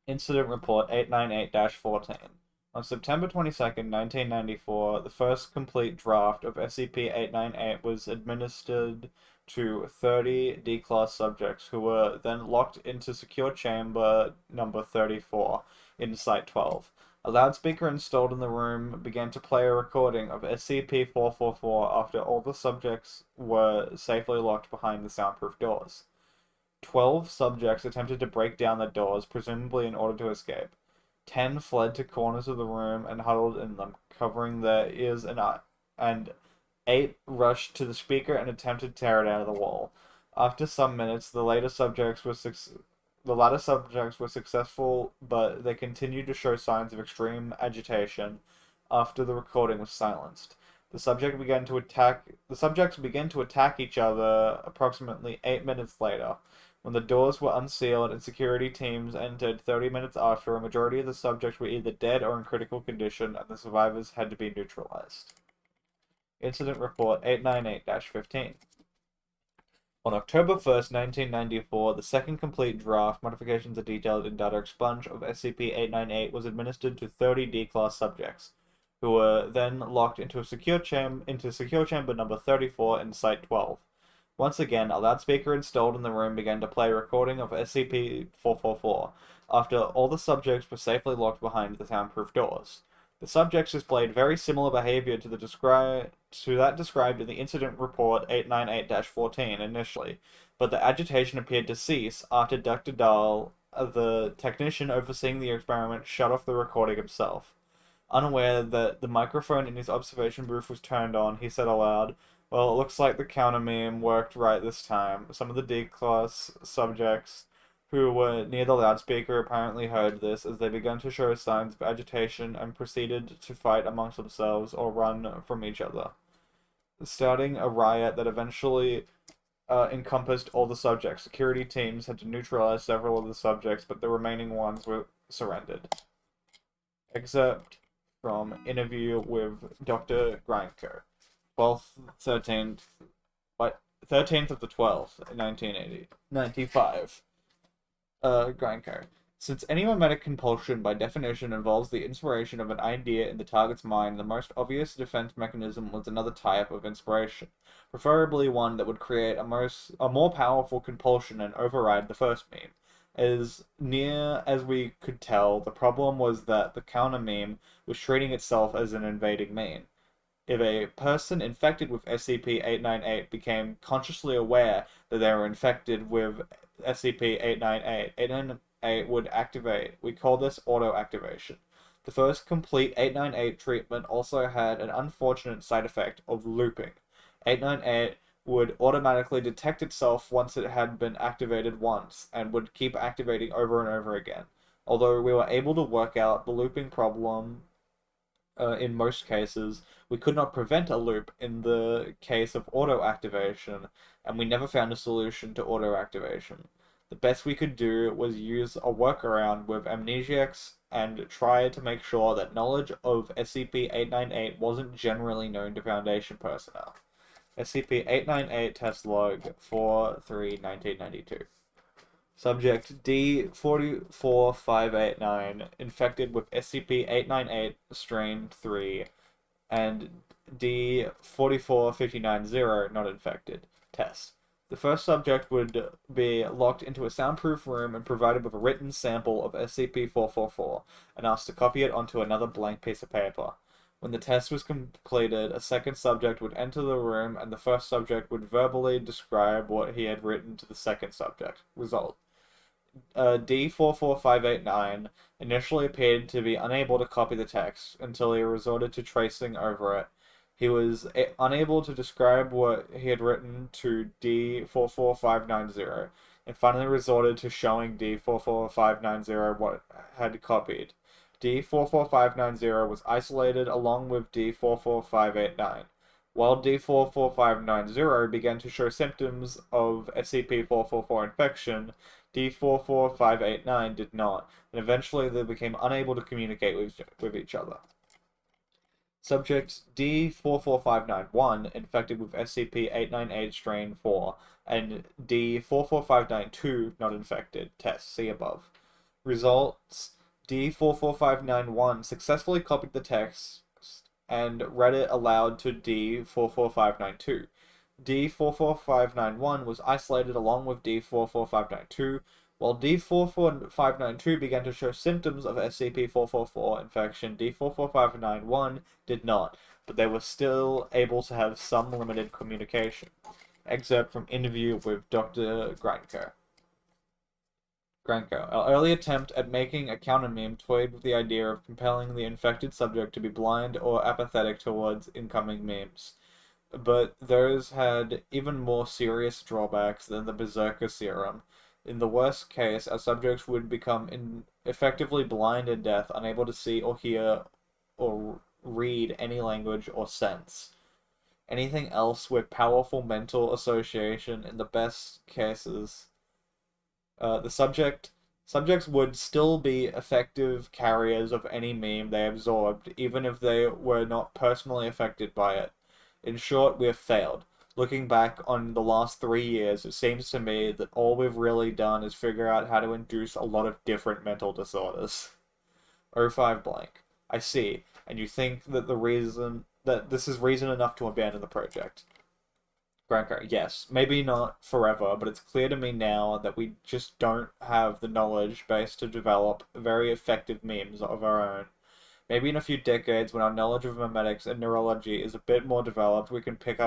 A: Incident Report 898-14. On September 22, 1994, the first complete draft of SCP-898 was administered to 30 D-Class subjects, who were then locked into secure chamber number 34 in Site 12. A loudspeaker installed in the room began to play a recording of SCP-444 after all the subjects were safely locked behind the soundproof doors. 12 subjects attempted to break down the doors, presumably in order to escape. 10 fled to corners of the room and huddled in them, covering their ears and eyes, and 8 rushed to the speaker and attempted to tear it out of the wall. After some minutes, the latter subjects were successful, but they continued to show signs of extreme agitation after the recording was silenced. The subjects began to attack each other approximately 8 minutes later. When the doors were unsealed and security teams entered 30 minutes after, a majority of the subjects were either dead or in critical condition, and the survivors had to be neutralized. Incident Report 898-15. On October 1st, 1994, the second complete draft, modifications are detailed in data expunge, of SCP-898 was administered to 30 D-Class subjects, who were then locked into secure chamber number 34 in Site 12. Once again, a loudspeaker installed in the room began to play a recording of SCP-444, after all the subjects were safely locked behind the soundproof doors. The subjects displayed very similar behavior to that described in the incident report 898-14 initially, but the agitation appeared to cease after Dr. Dahl, the technician overseeing the experiment, shut off the recording himself. Unaware that the microphone in his observation booth was turned on, he said aloud, "Well, it looks like the counter meme worked right this time." Some of the D-class subjects who were near the loudspeaker apparently heard this as they began to show signs of agitation and proceeded to fight amongst themselves or run from each other, starting a riot that eventually encompassed all the subjects. Security teams had to neutralize several of the subjects, but the remaining ones were surrendered. Excerpt from interview with Dr. Grindko, 13th of the 12th, 1995. Grindko. Since any mimetic compulsion by definition involves the inspiration of an idea in the target's mind, the most obvious defense mechanism was another type of inspiration, preferably one that would create a more powerful compulsion and override the first meme. As near as we could tell, the problem was that the counter meme was treating itself as an invading meme. If a person infected with SCP-898 became consciously aware that they were infected with SCP-898, 898 would activate. We call this auto-activation. The first complete 898 treatment also had an unfortunate side effect of looping. 898 would automatically detect itself once it had been activated once, and would keep activating over and over again. Although we were able to work out the looping problem in most cases, we could not prevent a loop in the case of auto-activation, and we never found a solution to auto-activation. The best we could do was use a workaround with amnesiacs and try to make sure that knowledge of SCP-898 wasn't generally known to Foundation personnel. SCP-898 Test Log 4-3-1992. Subject D44589, infected with SCP-898 Strain 3, and D44590, not infected. Test. The first subject would be locked into a soundproof room and provided with a written sample of SCP-444, and asked to copy it onto another blank piece of paper. When the test was completed, a second subject would enter the room, and the first subject would verbally describe what he had written to the second subject. Result. D44589 initially appeared to be unable to copy the text until he resorted to tracing over it. He was unable to describe what he had written to D44590, and finally resorted to showing D44590 what had copied. D44590 was isolated along with D44589. While D44590 began to show symptoms of SCP-444 infection, D44589 did not, and eventually they became unable to communicate with each other. Subject D44591, infected with SCP-898 Strain 4, and D44592, not infected. Test. See above. Results. D44591 successfully copied the text and read it aloud to D44592. D44591 was isolated along with D44592, while D44592 began to show symptoms of SCP-444 infection. D44591 did not, but they were still able to have some limited communication. Excerpt from interview with Dr. Grindko. Our early attempt at making a counter-meme toyed with the idea of compelling the infected subject to be blind or apathetic towards incoming memes. But those had even more serious drawbacks than the Berserker serum. In the worst case, our subjects would become effectively blind and deaf, unable to see or hear or read any language or sense. Anything else with powerful mental association in the best cases. The subjects would still be effective carriers of any meme they absorbed, even if they were not personally affected by it. In short, we have failed. Looking back on the last 3 years, it seems to me that all we've really done is figure out how to induce a lot of different mental disorders. 05 blank. I see, and you think that this is reason enough to abandon the project. Grindko, yes, maybe not forever, but it's clear to me now that we just don't have the knowledge base to develop very effective memes of our own. Maybe in a few decades, when our knowledge of memetics and neurology is a bit more developed, we can pick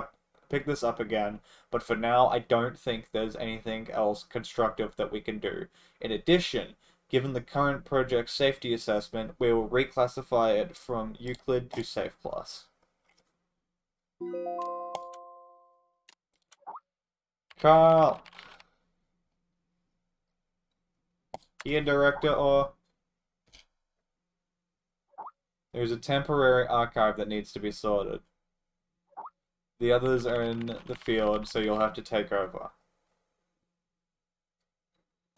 A: this up again. But for now, I don't think there's anything else constructive that we can do. In addition, given the current project safety assessment, we will reclassify it from Euclid to Safe Plus. Carl! Here, Director, or... There's a temporary archive that needs to be sorted. The others are in the field, so you'll have to take over.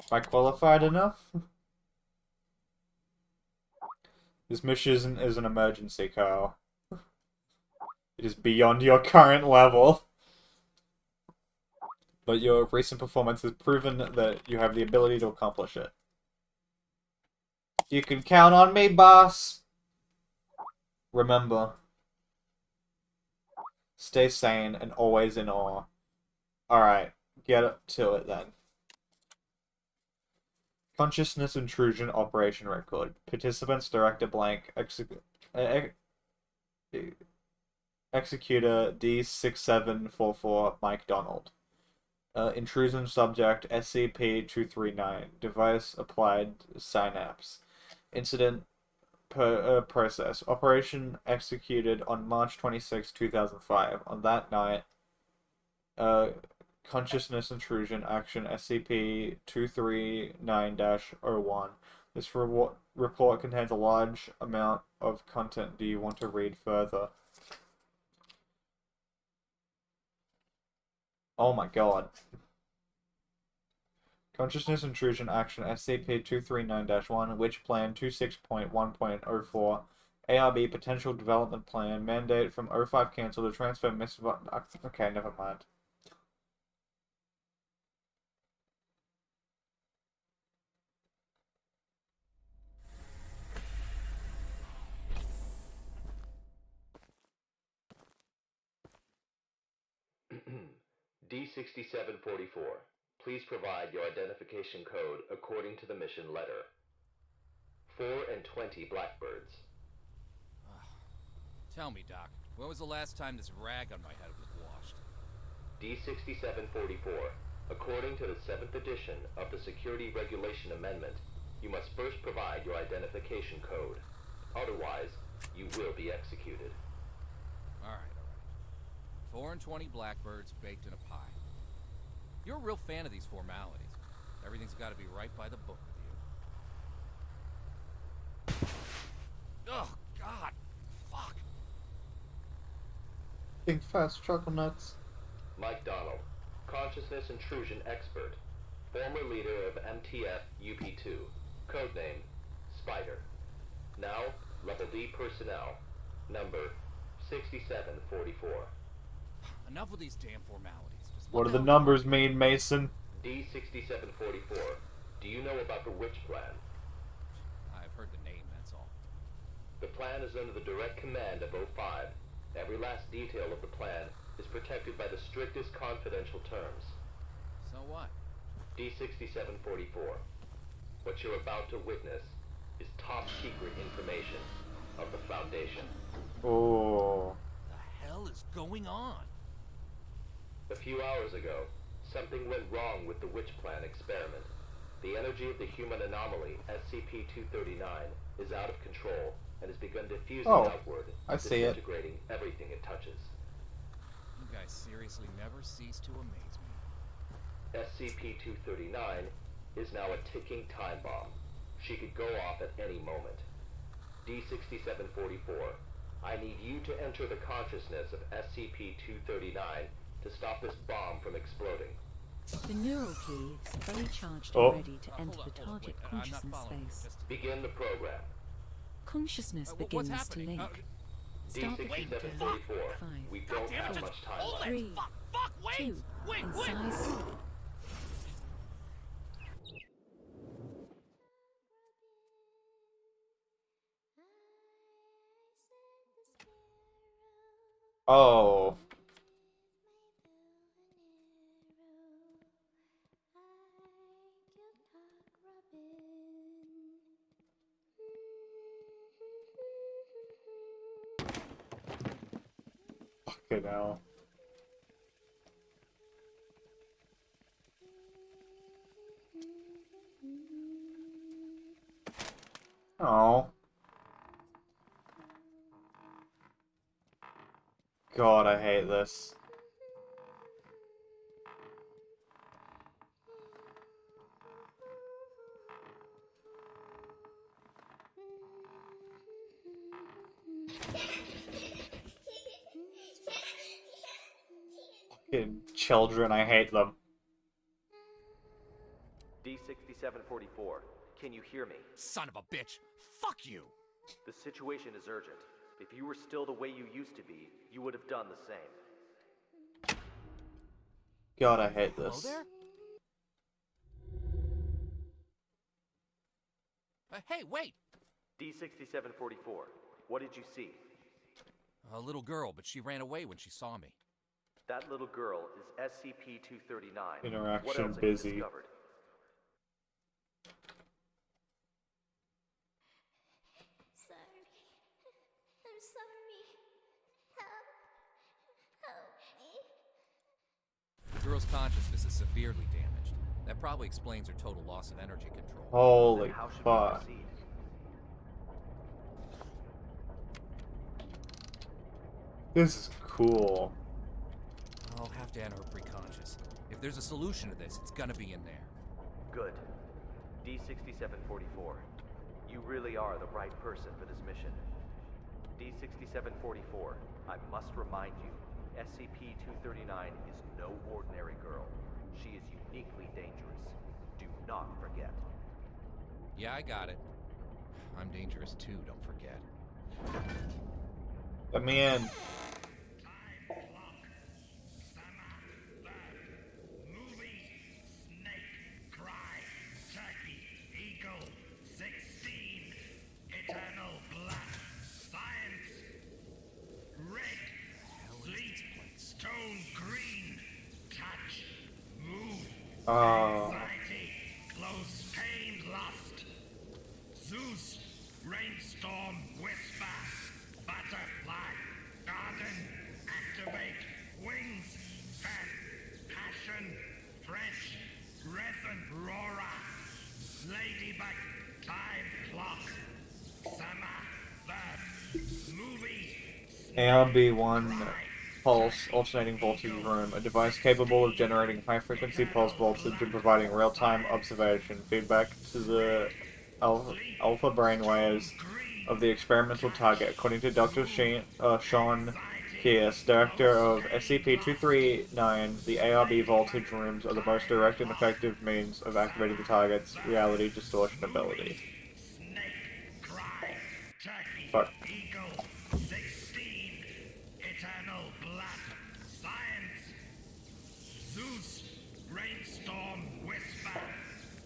A: Am I qualified enough? This mission is an emergency, Carl. It is beyond your current level. But your recent performance has proven that you have the ability to accomplish it. You can count on me, boss! Remember, stay sane and always in awe. Alright, get to it then. Consciousness Intrusion Operation Record. Participants Director Blank. Executor D6744 Mike Donald. Intrusion Subject SCP-239. Device Applied Synapse. Incident Process. Operation executed on March 26, 2005. On that night, Consciousness Intrusion Action SCP-239-01. This report contains a large amount of content. Do you want to read further? Oh my god. Consciousness Intrusion Action SCP-239-1, Witch Plan 26.1.04, ARB Potential Development Plan, Mandate from O5 Council to transfer okay, never mind.
G: D6744, please provide your identification code according to the mission letter. 4 and 20 Blackbirds.
H: Tell me, Doc, when was the last time this rag on my head was washed?
G: D6744, according to the 7th edition of the Security Regulation Amendment, you must first provide your identification code. Otherwise, you will be executed.
H: Alright. 4 and 20 Blackbirds baked in a pie. You're a real fan of these formalities. Everything's got to be right by the book with you. Oh, God. Fuck.
A: Think fast, Chuckle Nuts.
G: Mike Donald, Consciousness Intrusion Expert, former leader of MTF UP2, codename Spider. Now, Level D personnel, number 6744.
H: Enough with these damn formalities.
A: What do the numbers mean, Mason?
G: D6744, do you know about the Witch Plan?
H: I've heard the name, that's all.
G: The plan is under the direct command of O5. Every last detail of the plan is protected by the strictest confidential terms.
H: So what?
G: D6744, what you're about to witness is top secret information of the Foundation.
A: Oh.
H: The hell is going on?
G: A few hours ago, something went wrong with the Witch Plan experiment. The energy of the human anomaly, SCP-239, is out of control and has begun diffusing outward, disintegrating everything it touches.
H: You guys seriously never cease to amaze me.
G: SCP-239 is now a ticking time bomb. She could go off at any moment. D6744, I need you to enter the consciousness of SCP-239 to stop this bomb from exploding.
I: The neural key is fully charged and ready to enter the target consciousness space.
G: Begin the program.
I: Consciousness begins to link. Start
G: D6744, we don't have much time left.
I: 3, 2, and size.
A: Oh. Fucking hell. Oh. God, I hate this. Fucking children, I hate them.
G: D6744, can you hear me?
H: Son of a bitch! Fuck you!
G: The situation is urgent. If you were still the way you used to be, you would have done the same.
A: God, I hate
H: Hello
A: this.
H: there? Hey, wait!
G: D6744, what did you see?
H: A little girl, but she ran away when she saw me.
G: That little girl is SCP-239.
A: Interaction
G: What else
A: busy.
G: have you discovered?
J: Sorry. I'm sorry. Help me.
H: The girl's consciousness is severely damaged. That probably explains her total loss of energy control.
A: Holy
G: Then how should we
A: fuck.
G: proceed?
A: This is cool.
H: I'll have to enter her preconscious. If there's a solution to this, it's gonna be in there.
G: Good. D6744, you really are the right person for this mission. D6744, I must remind you, SCP-239 is no ordinary girl. She is uniquely dangerous. Do not forget.
H: Yeah, I got it. I'm dangerous too, don't forget.
A: Let me in. Oh.
E: Close pain lust. Zeus, rainstorm, whisper, butterfly, garden, activate, wings, fan, passion, French, resin, roara, ladybug, time clock, summer, bird, movie,
A: ARB1 pulse alternating voltage room, a device capable of generating high-frequency pulse voltage and providing real-time observation feedback to the alpha brainwaves of the experimental target, according to Dr. Sean Pierce, director of SCP-239. The ARB voltage rooms are the most direct and effective means of activating the target's reality distortion ability. Fuck.
E: Zeus, rainstorm, whisper,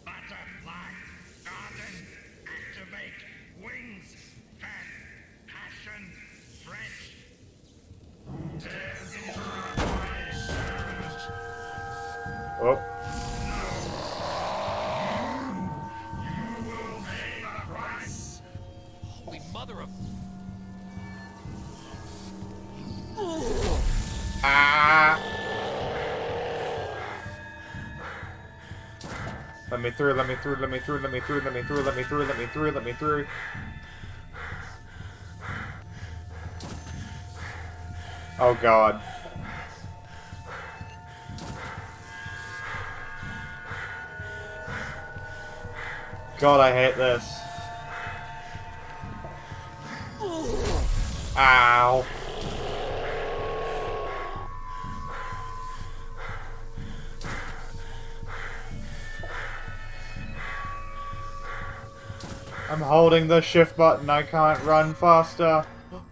E: butterfly, garden, activate, wings, fan, passion, French.
A: Oh.
H: Holy mother of...
A: Ah! Let me through, let me through, let me through, let me through, let me through, let me through, let me through, let me through. Oh god. God, I hate this. Ow. I'm holding the shift button, I can't run faster.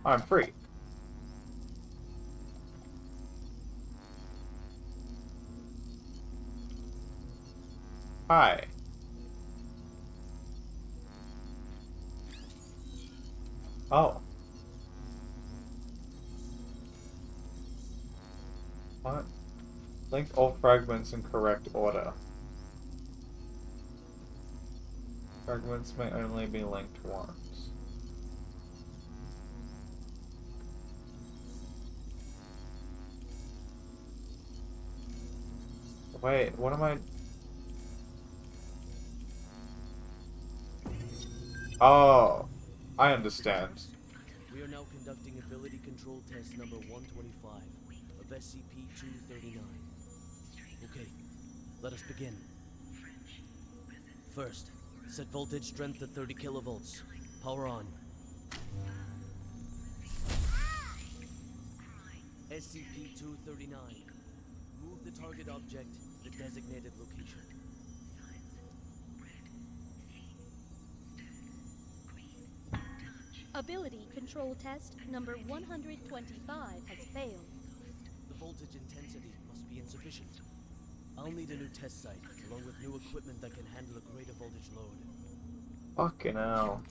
A: I'm free. Hi. Oh. What? Link all fragments in correct order. Fragments may only be linked once. Wait, what am I... Oh, I understand.
K: We are now conducting ability control test number 125 of SCP-239. Okay, let us begin. First, set voltage strength to 30 kilovolts. Power on. SCP-239. Move the target object to the designated location.
L: Ability control test number 125 has failed.
K: The voltage intensity must be insufficient. I'll need a new test site, along with new equipment that can handle a greater voltage load.
A: Fucking hell.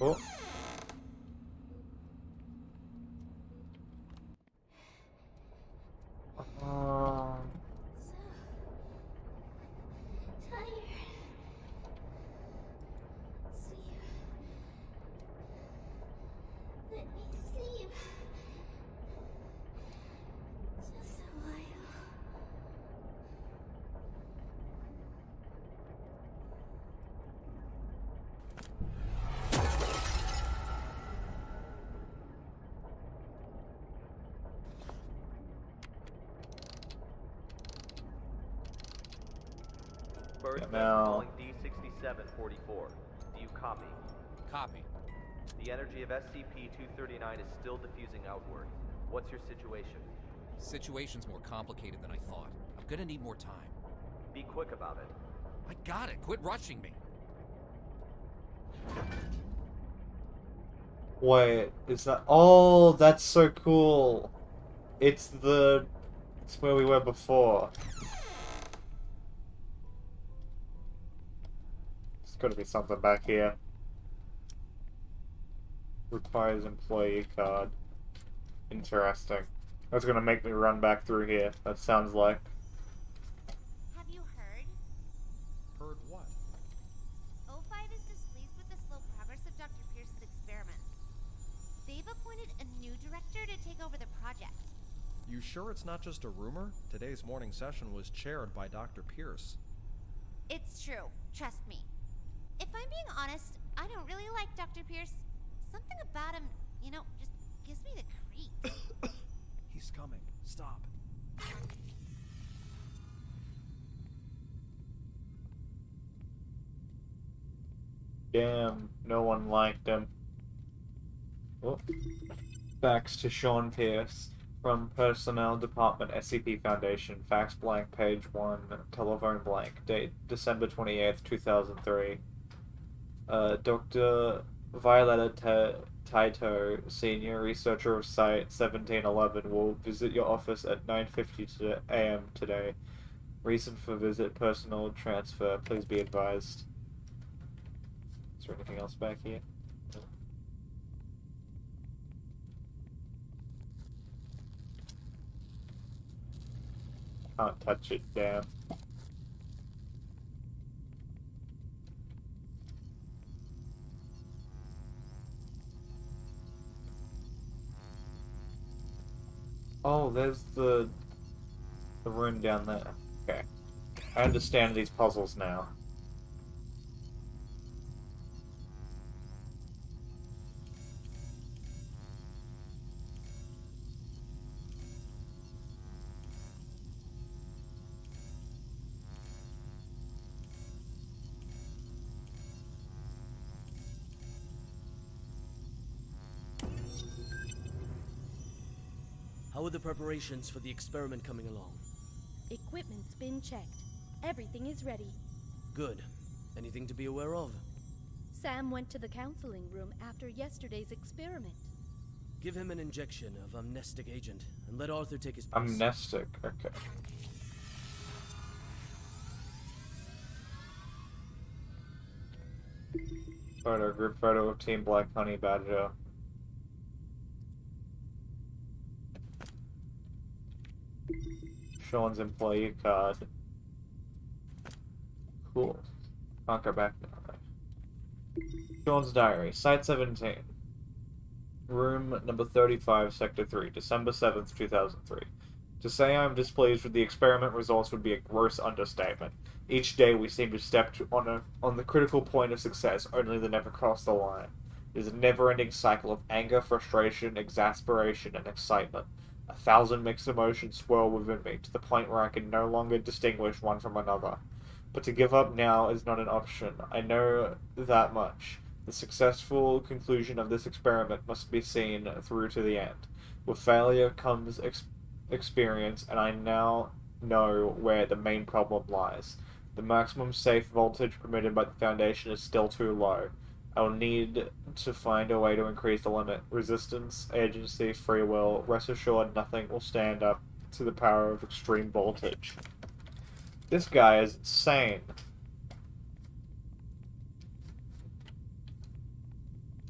A: Oh.
J: Tired. Sleep. Let me sleep. Just a while.
M: Bird
A: now.
M: calling D6744. Do you copy?
H: Copy.
M: The energy of SCP-239 is still diffusing outward. What's your situation?
H: Situation's more complicated than I thought. I'm gonna need more time.
M: Be quick about it.
H: I got it. Quit rushing me.
A: Wait, is that... Oh, that's so cool. It's where we were before. There's gotta be something back here. Requires employee card. Interesting. That's gonna make me run back through here. That sounds like.
J: Have you heard?
N: Heard what?
J: O5 is displeased with the slow progress of Dr. Pierce's experiments. They've appointed a new director to take over the project.
N: You sure it's not just a rumor? Today's morning session was chaired by Dr. Pierce.
J: It's true. Trust me. If I'm being honest, I don't really like Dr. Pierce. Something about him, just gives me the creeps.
N: He's coming. Stop.
A: Damn, no one liked him. Oh. Fax to Sean Pierce from Personnel Department, SCP Foundation. Fax blank, page 1, telephone blank. Date December 28th, 2003. Dr. Violetta Taito, Senior Researcher of Site 1711, will visit your office at 9:50 a.m. today. Reason for visit, personal transfer. Please be advised. Is there anything else back here? No. Can't touch it, damn. Oh, there's the room down there. Okay. I understand these puzzles now.
K: How are the preparations for the experiment coming along?
L: Equipment's been checked. Everything is ready.
K: Good. Anything to be aware of?
L: Sam went to the counseling room after yesterday's experiment.
K: Give him an injection of amnestic agent, and let Arthur take his place.
A: Amnestic, okay. Photo, group photo of Team Black Honey Badger. Sean's employee card. Cool. Can't go back now, right? Sean's diary, Site 17. Room number 35, Sector 3, December 7th, 2003. To say I am displeased with the experiment results would be a gross understatement. Each day we seem to step on the critical point of success, only to never cross the line. It is a never-ending cycle of anger, frustration, exasperation, and excitement. 1,000 mixed emotions swirl within me, to the point where I can no longer distinguish one from another. But to give up now is not an option. I know that much. The successful conclusion of this experiment must be seen through to the end. With failure comes experience, and I now know where the main problem lies. The maximum safe voltage permitted by the Foundation is still too low. I will need to find a way to increase the limit. Resistance, agency, free will. Rest assured, nothing will stand up to the power of extreme voltage. This guy is insane.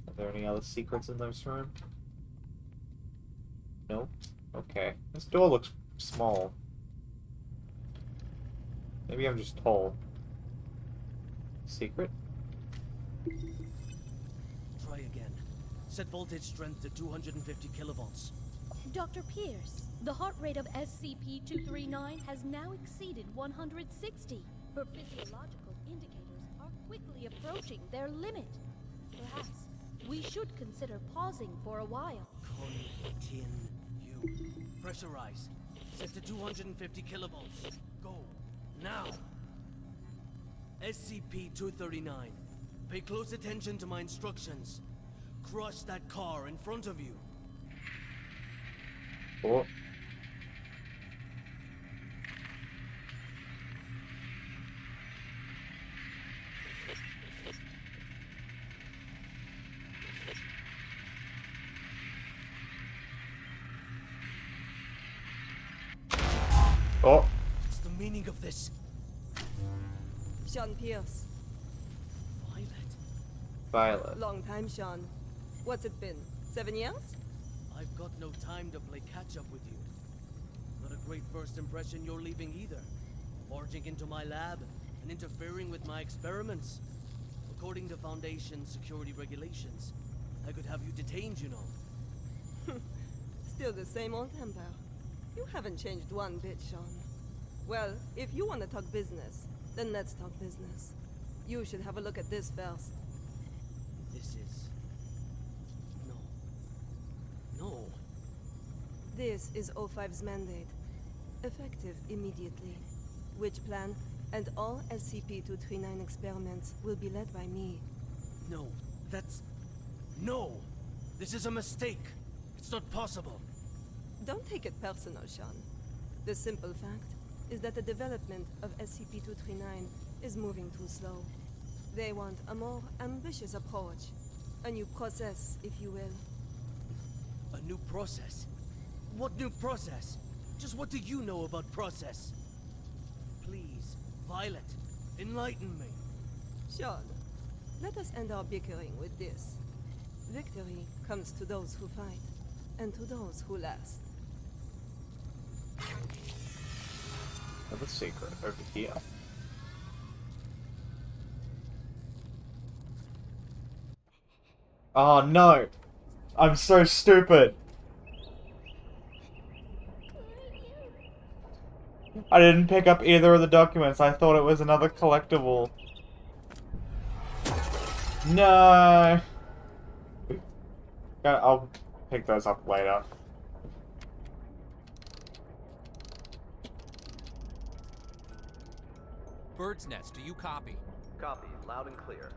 A: Are there any other secrets in this room? No? Okay. This door looks small. Maybe I'm just tall. Secret?
K: Try again. Set voltage strength to 250 kilovolts.
L: Dr. Pierce, the heart rate of SCP-239 has now exceeded 160. Her physiological indicators are quickly approaching their limit. Perhaps we should consider pausing for a while.
K: Continue. Pressurize. Set to 250 kilovolts. Go. Now. SCP-239. Pay close attention to my instructions. Crush that car in front of you.
A: Oh. Oh.
K: What's the meaning of this?
O: Sean Pierce.
A: Violet.
O: Long time, Sean. What's it been? 7 years?
K: I've got no time to play catch-up with you. Not a great first impression you're leaving either. Barging into my lab and interfering with my experiments. According to Foundation security regulations, I could have you detained, you know.
O: Still the same old temper. You haven't changed one bit, Sean. Well, if you want to talk business, then let's talk business. You should have a look at this first.
K: This is... No.
O: This is O5's mandate. Effective immediately. Which plan and all SCP-239 experiments will be led by me.
K: No, that's... No! This is a mistake! It's not possible!
O: Don't take it personal, Sean. The simple fact is that the development of SCP-239 is moving too slow. They want a more ambitious approach. A new process, if you will.
K: A new process? What new process? Just what do you know about process? Please, Violet, enlighten me.
O: Sean, let us end our bickering with this. Victory comes to those who fight, and to those who last.
A: Another secret over here. Oh no! I'm so stupid! I didn't pick up either of the documents. I thought it was another collectible. No! I'll pick those up later.
H: Bird's Nest, do you copy?
M: Copy, loud and clear.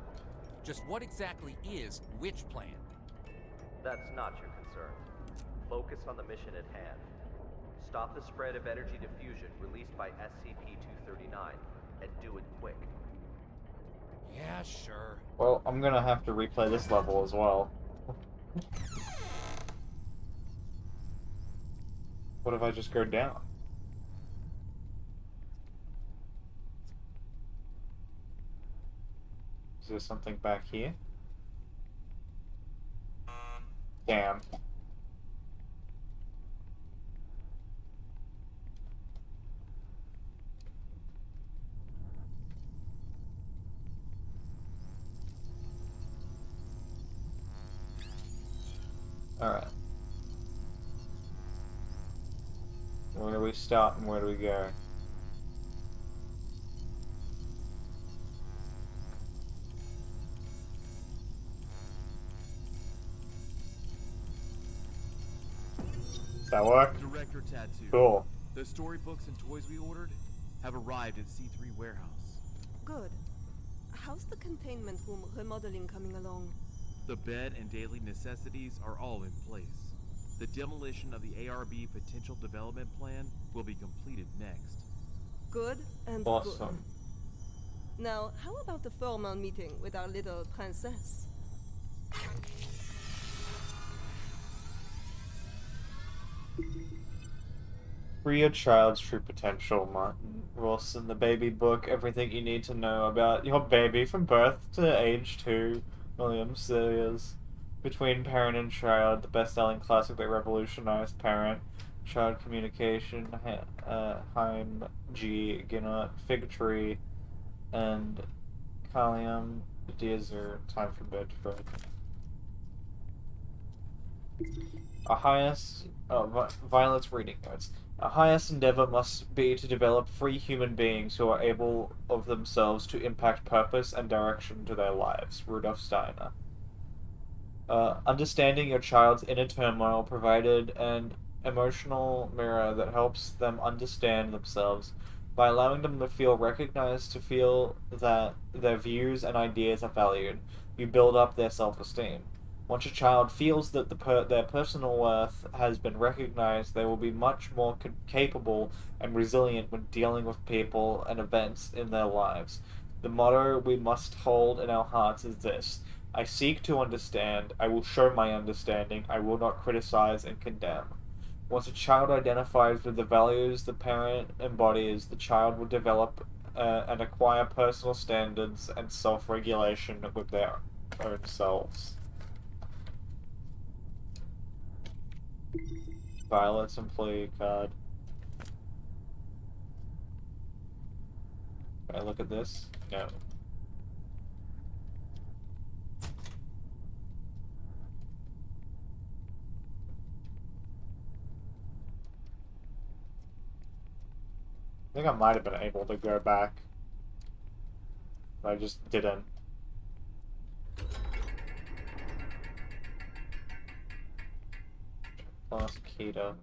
H: Just what exactly is Witch Plan?
M: That's not your concern. Focus on the mission at hand. Stop the spread of energy diffusion released by SCP-239, and do it quick.
H: Yeah, sure.
A: Well, I'm gonna have to replay this level as well. What if I just go down? Is there something back here? Damn. Alright. Where do we start and where do we go? Does that work?
P: Director Tattoo.
A: Cool.
P: The storybooks and toys we ordered have arrived at C3 warehouse.
O: Good. How's the containment room remodeling coming along?
P: The bed and daily necessities are all in place. The demolition of the ARB potential development plan will be completed next.
O: Good and
A: Awesome.
O: good. Now, how about the formal meeting with our little princess?
A: Free your child's true potential, Martin Wilson, the baby book, everything you need to know about your baby from birth to age 2, William Sears. Between Parent and Child, the best-selling classic that revolutionized parent-child communication, Haim G. Ginott, Fig Tree, and Kalium Deezer, Time for Bedford. Violet's reading notes. Our highest endeavor must be to develop free human beings who are able of themselves to impact purpose and direction to their lives. Rudolf Steiner. Understanding your child's inner turmoil provided an emotional mirror that helps them understand themselves by allowing them to feel recognized, to feel that their views and ideas are valued. You build up their self-esteem. Once a child feels that their personal worth has been recognized, they will be much more capable and resilient when dealing with people and events in their lives. The motto we must hold in our hearts is this: I seek to understand, I will show my understanding, I will not criticize and condemn. Once a child identifies with the values the parent embodies, the child will develop and acquire personal standards and self-regulation with their own selves. Violet's employee card. Can I look at this? No. I think I might have been able to go back. But I just didn't. Lost Kita.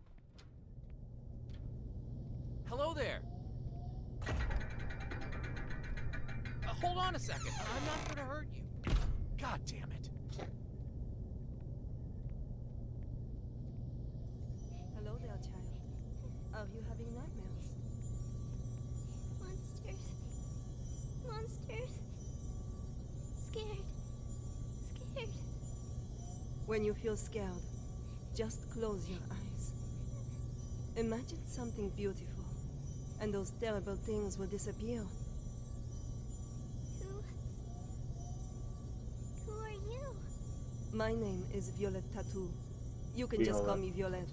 H: Hello there. Hold on a second. I'm not gonna hurt you. God damn it.
O: Hello there, child. Are you having nightmares?
L: Monsters. Monsters. Scared. Scared.
O: When you feel scared, just close your eyes. Imagine something beautiful, and those terrible things will disappear.
L: Who are you?
O: My name is Violet Tattoo. You can just call me Violette.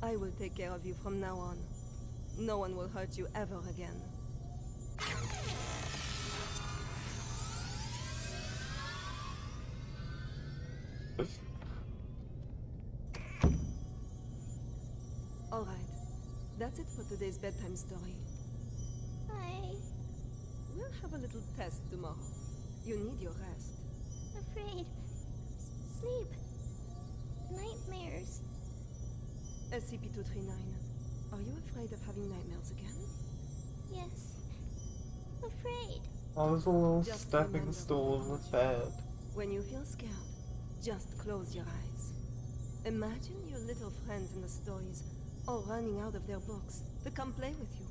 O: I will take care of you from now on. No one will hurt you ever again. Alright, that's it for today's bedtime story. We'll have a little test tomorrow. You need your rest.
L: Afraid. Sleep. Nightmares.
O: SCP-239, are you afraid of having nightmares again?
L: Yes. Afraid.
A: I was a little
O: Just
A: stepping
O: remember
A: stool in the bed.
O: When you feel scared, just close your eyes. Imagine your little friends in the stories all running out of their books to come play with you.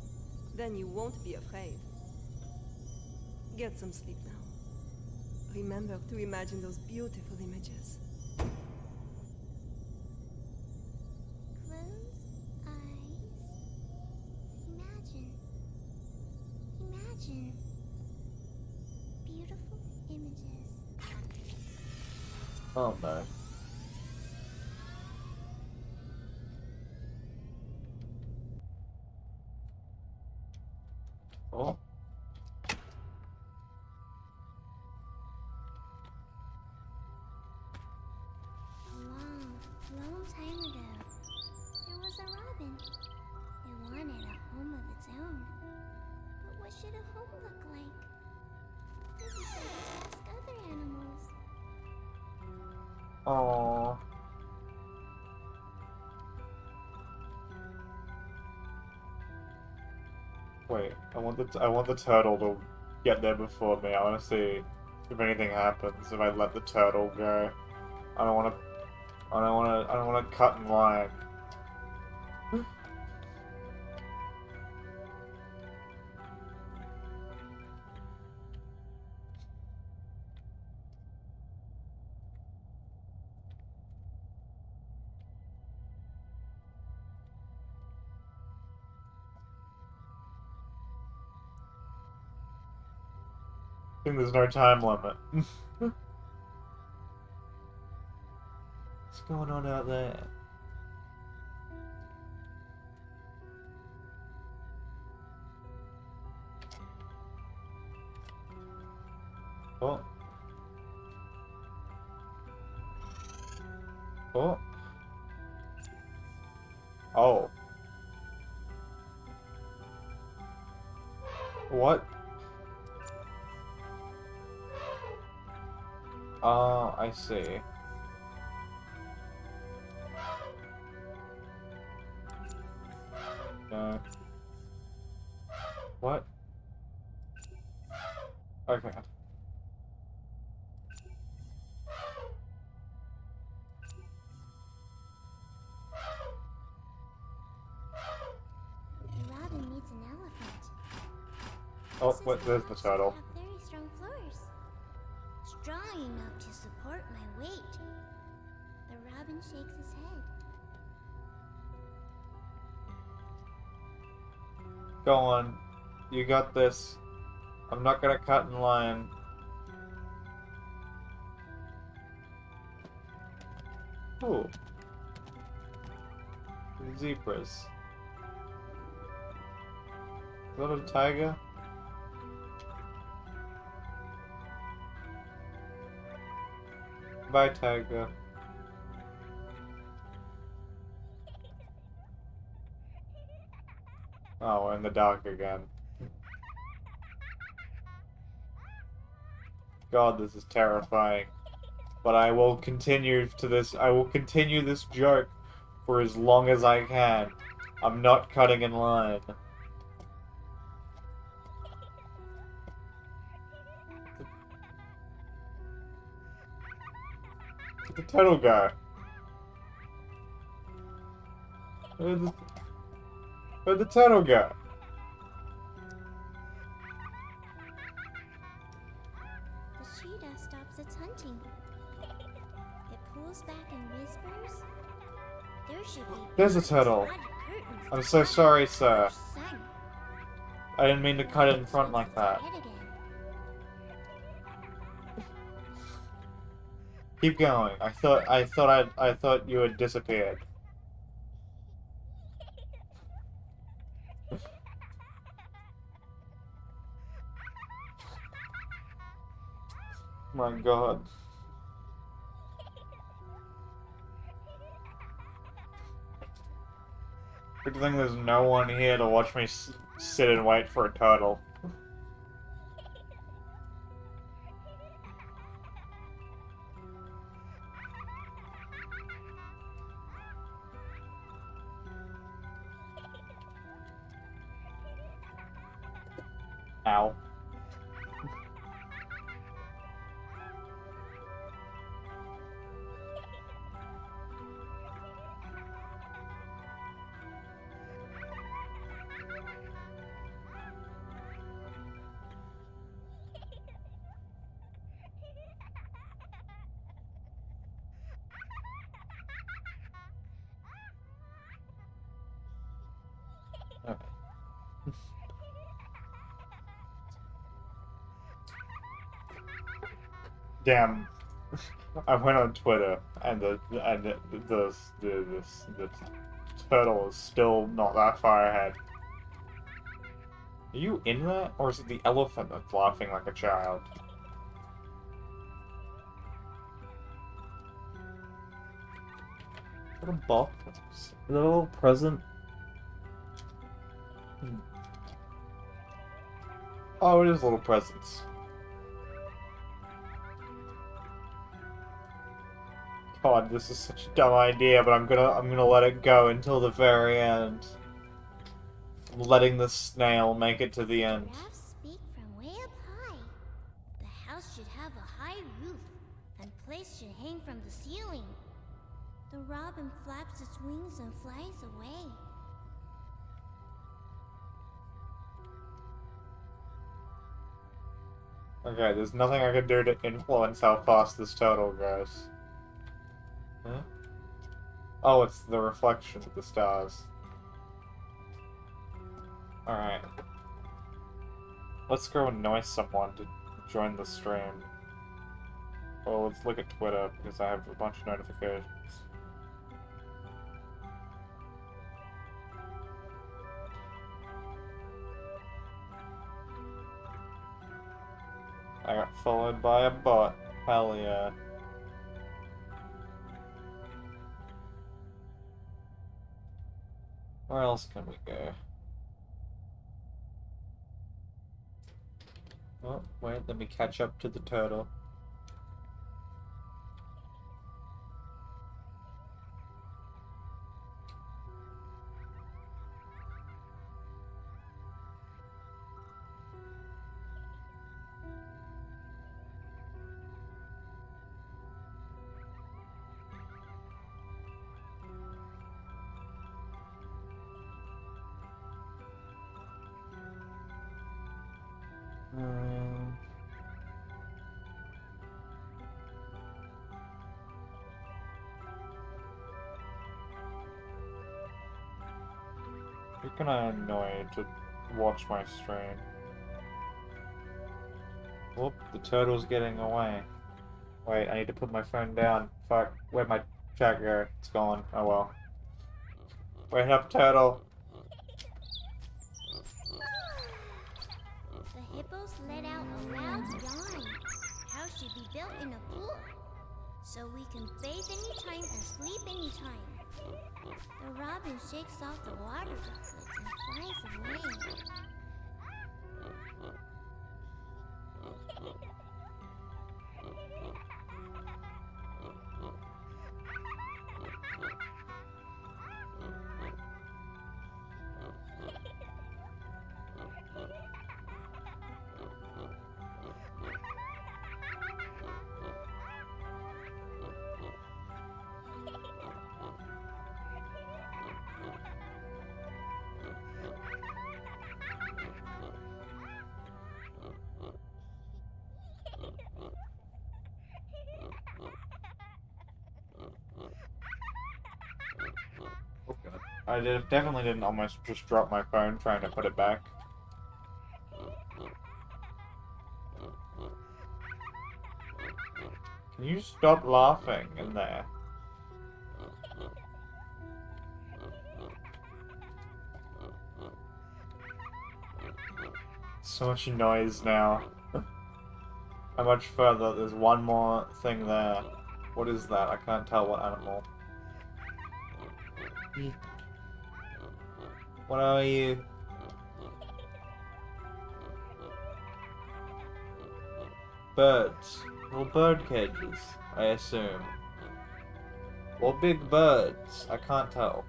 O: Then you won't be afraid. Get some sleep now. Remember to imagine those beautiful images.
L: Close eyes. Imagine. Imagine. Beautiful images.
A: Oh no. Oh.
L: Wow.
Q: long time ago, there was a robin. It wanted a home of its own. But what should a home look like? It decided to ask other animals.
A: Aww. Wait, I want the turtle to get there before me. I want to see if anything happens if I let the turtle go. I don't want to cut in line. I think there's no time limit. What's going on out there? Oh. Oh. Oh. What? Oh, I see. No. What? Okay.
Q: The robin needs an elephant.
A: Oh, what? There's the turtle.
Q: Have very strong floors. Strong enough to support my weight. The robin shakes his head.
A: Go on. You got this. I'm not gonna cut in line. Ooh. Zebras. Is that a tiger? Bye, tiger. Oh, we're in the dark again. God, this is terrifying. But I will continue this joke for as long as I can. I'm not cutting in line. Where'd the turtle go? Where'd the turtle go?
Q: The cheetah stops its hunting. It pulls back and whispers. There should be
A: There's a turtle. I'm so sorry, sir. I didn't mean to cut it in front like that. Keep going. I thought you had disappeared. My God. Good thing there's no one here to watch me sit and wait for a turtle. Ow. Okay. Damn. I went on Twitter and the turtle is still not that far ahead. Are you in there, or is it the elephant that's laughing like a child? that a box? Is that a little present? Oh, it is little presents. God, this is such a dumb idea, but I'm gonna let it go until the very end. I'm letting the snail make it to the end.
Q: Giraffes speak from way up high. The house should have a high roof, and plates should hang from the ceiling. The robin flaps its wings and flies away.
A: Okay, there's nothing I can do to influence how fast this turtle goes. Huh? Oh, it's the reflection of the stars. Alright. Let's go annoy someone to join the stream. Well, let's look at Twitter, because I have a bunch of notifications. I got followed by a bot. Hell yeah. Where else can we go? Oh, wait, let me catch up to the turtle. You're kinda annoying to watch my stream. Whoop, the turtle's getting away. Wait, I need to put my phone down. Fuck, where'd my chat go? It's gone. Oh well. Wait up, turtle.
Q: The hippos let out a loud yawn. The house should be built in a pool, so we can bathe anytime and sleep anytime. The robin shakes off the water droplets and flies away. I definitely didn't almost just drop my phone trying to put it back. Can you stop laughing in there? So much noise now. How much further? There's one more thing there. What is that? I can't tell what animal. What are you? Birds. Little bird cages, I assume. Or big birds. I can't tell.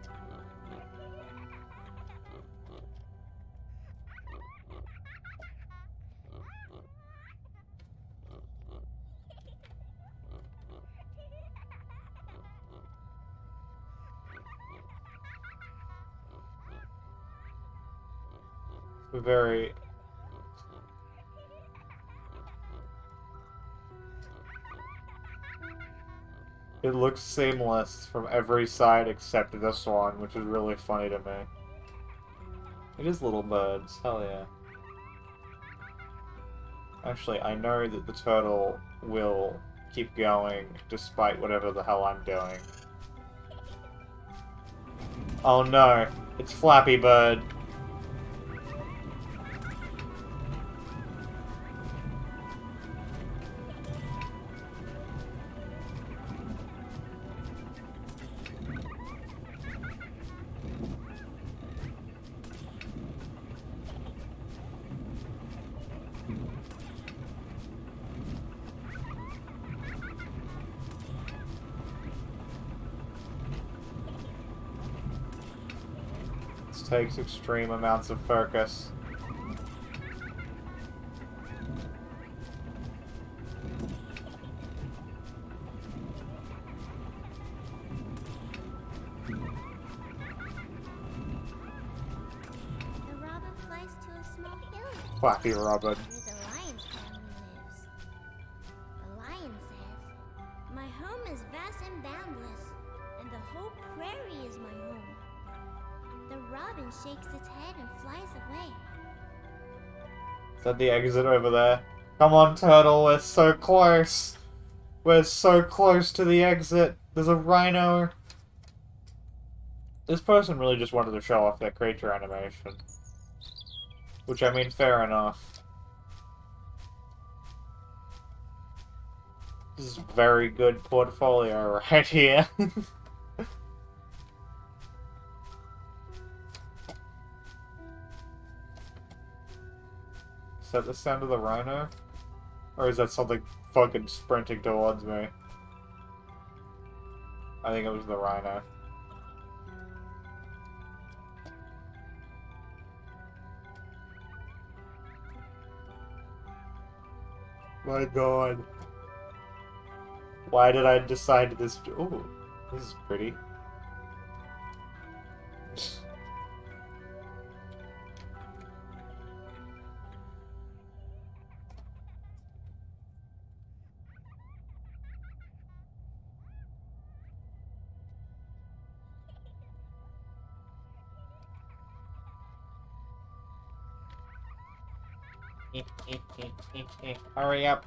Q: Very... It looks seamless from every side except this one, which is really funny to me. It is little birds, hell yeah. Actually, I know that the turtle will keep going despite whatever the hell I'm doing. Oh no, it's Flappy Bird.
A: takes extreme amounts of focus.
Q: The robin flies to a small hill.
A: Flappy Robin.
Q: Where the lion's family lives. The lion says, "My home is vast and boundless, and the whole prairie is my home." The robin shakes its head and flies away.
A: Is that the exit over there? Come on, Turtle, we're so close! We're so close to the exit! There's a rhino! This person really just wanted to show off their creature animation. Which, I mean, fair enough. This is very good portfolio right here. Is that the sound of the rhino? Or is that something fucking sprinting towards me? I think it was the rhino. My god. Why did I decide this? Ooh, this is pretty. Hurry up.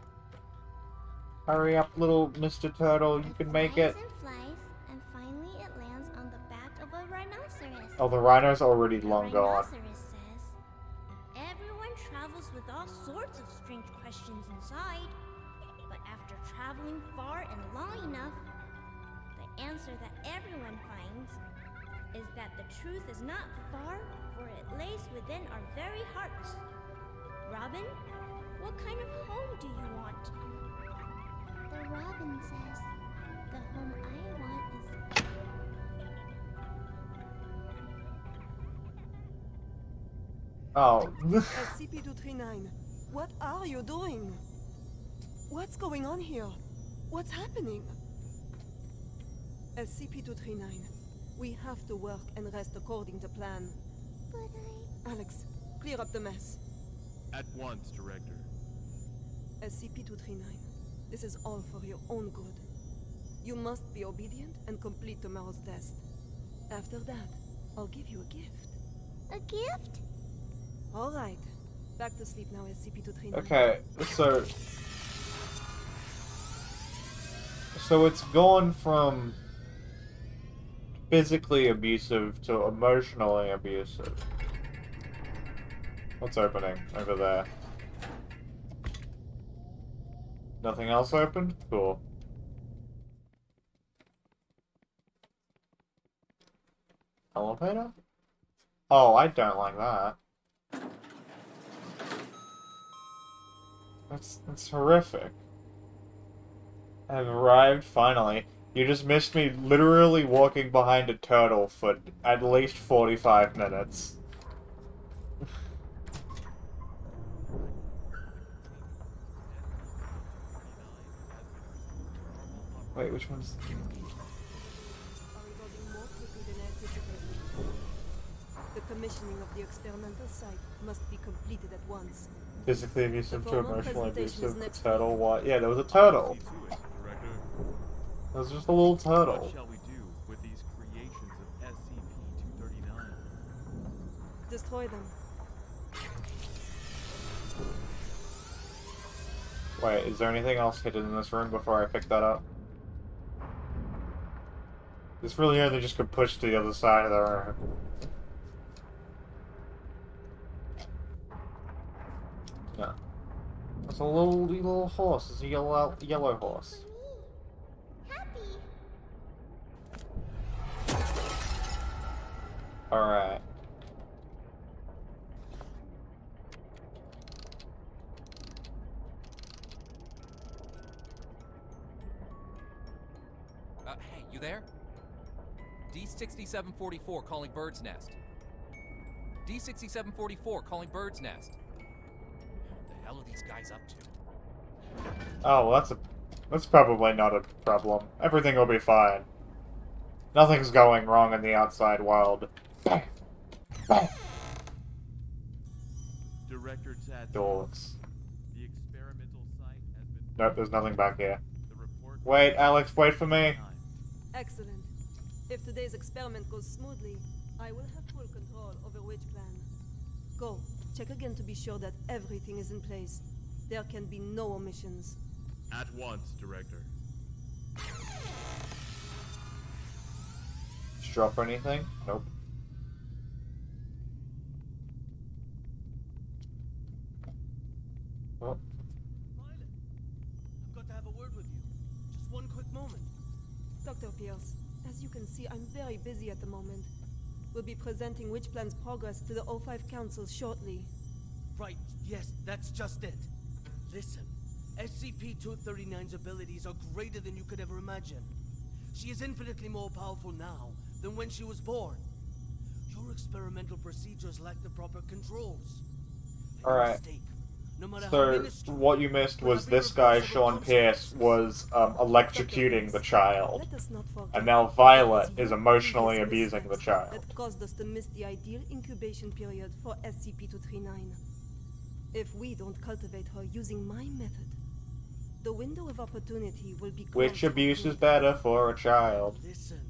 A: Hurry up, little Mr. Turtle. You can make it.
Q: And flies, and finally it lands on the back of a rhinoceros.
A: Oh, the rhino's already
Q: The
A: long gone.
Q: rhinoceros says, "Everyone travels with all sorts of strange questions inside, but after traveling far and long enough, the answer that everyone finds is that the truth is not far, for it lays within our very hearts. Robin, what kind of home do you want?" The robin says, "The home I want is..."
A: Oh.
O: SCP-239, what are you doing? What's going on here? What's happening? SCP-239, we have to work and rest according to plan.
Q: But
O: Alex, clear up the mess.
P: At once, Director.
O: SCP-239, this is all for your own good. You must be obedient and complete tomorrow's test. After that, I'll give you a gift.
Q: A gift?
O: All right. Back to sleep now, SCP-239.
A: Okay, so it's gone from physically abusive to emotionally abusive. What's opening over there? Nothing else opened? Cool. Elevator? Oh, I don't like that. That's horrific. I've arrived finally. You just missed me literally walking behind a turtle for at least 45 minutes. Wait, which one's...
O: The commissioning of the experimental site must be completed at once.
A: Physically abusive to
O: formal
A: emotionally
O: presentation is
A: abusive.
O: next
A: Turtle, what? Yeah, there was a turtle. There was just a little turtle.
P: What shall we do with these creations of SCP-239?
O: Destroy them.
A: Wait, is there anything else hidden in this room before I pick that up? This really only just could push to the other side of the room. Yeah. It's a little horse. It's a yellow horse. Alright.
H: Hey, you there? D6744 calling Bird's Nest. D6744 calling Bird's Nest. What the hell are these guys up to?
A: Oh, well, that's probably not a problem. Everything will be fine. Nothing's going wrong in the outside world.
P: Director Tat.
A: Dogs.
P: The experimental site has been.
A: Nope, there's nothing back here.
P: The report.
A: Wait, Alex, wait for me.
O: Excellent. If today's experiment goes smoothly, I will have full control over which plan. Go. Check again to be sure that everything is in place. There can be no omissions.
P: At once, Director.
A: Just drop anything? Nope. Oh.
K: Violet, I've got to have a word with you. Just one quick moment.
O: Dr. Pierce, as you can see, I'm very busy at the moment. We'll be presenting Witch Plan's progress to the O5 Council shortly.
K: Right, yes, that's just it. Listen, SCP-239's abilities are greater than you could ever imagine. She is infinitely more powerful now than when she was born. Your experimental procedures lack the proper controls.
A: Alright. So, what you missed was this guy, Sean Pierce, was electrocuting the child. And now Violet is emotionally abusing the child.
O: That caused us to miss the ideal incubation period for SCP-239. If we don't cultivate her using my method, the window of opportunity will be...
A: Which abuse is better for a child?
K: Listen,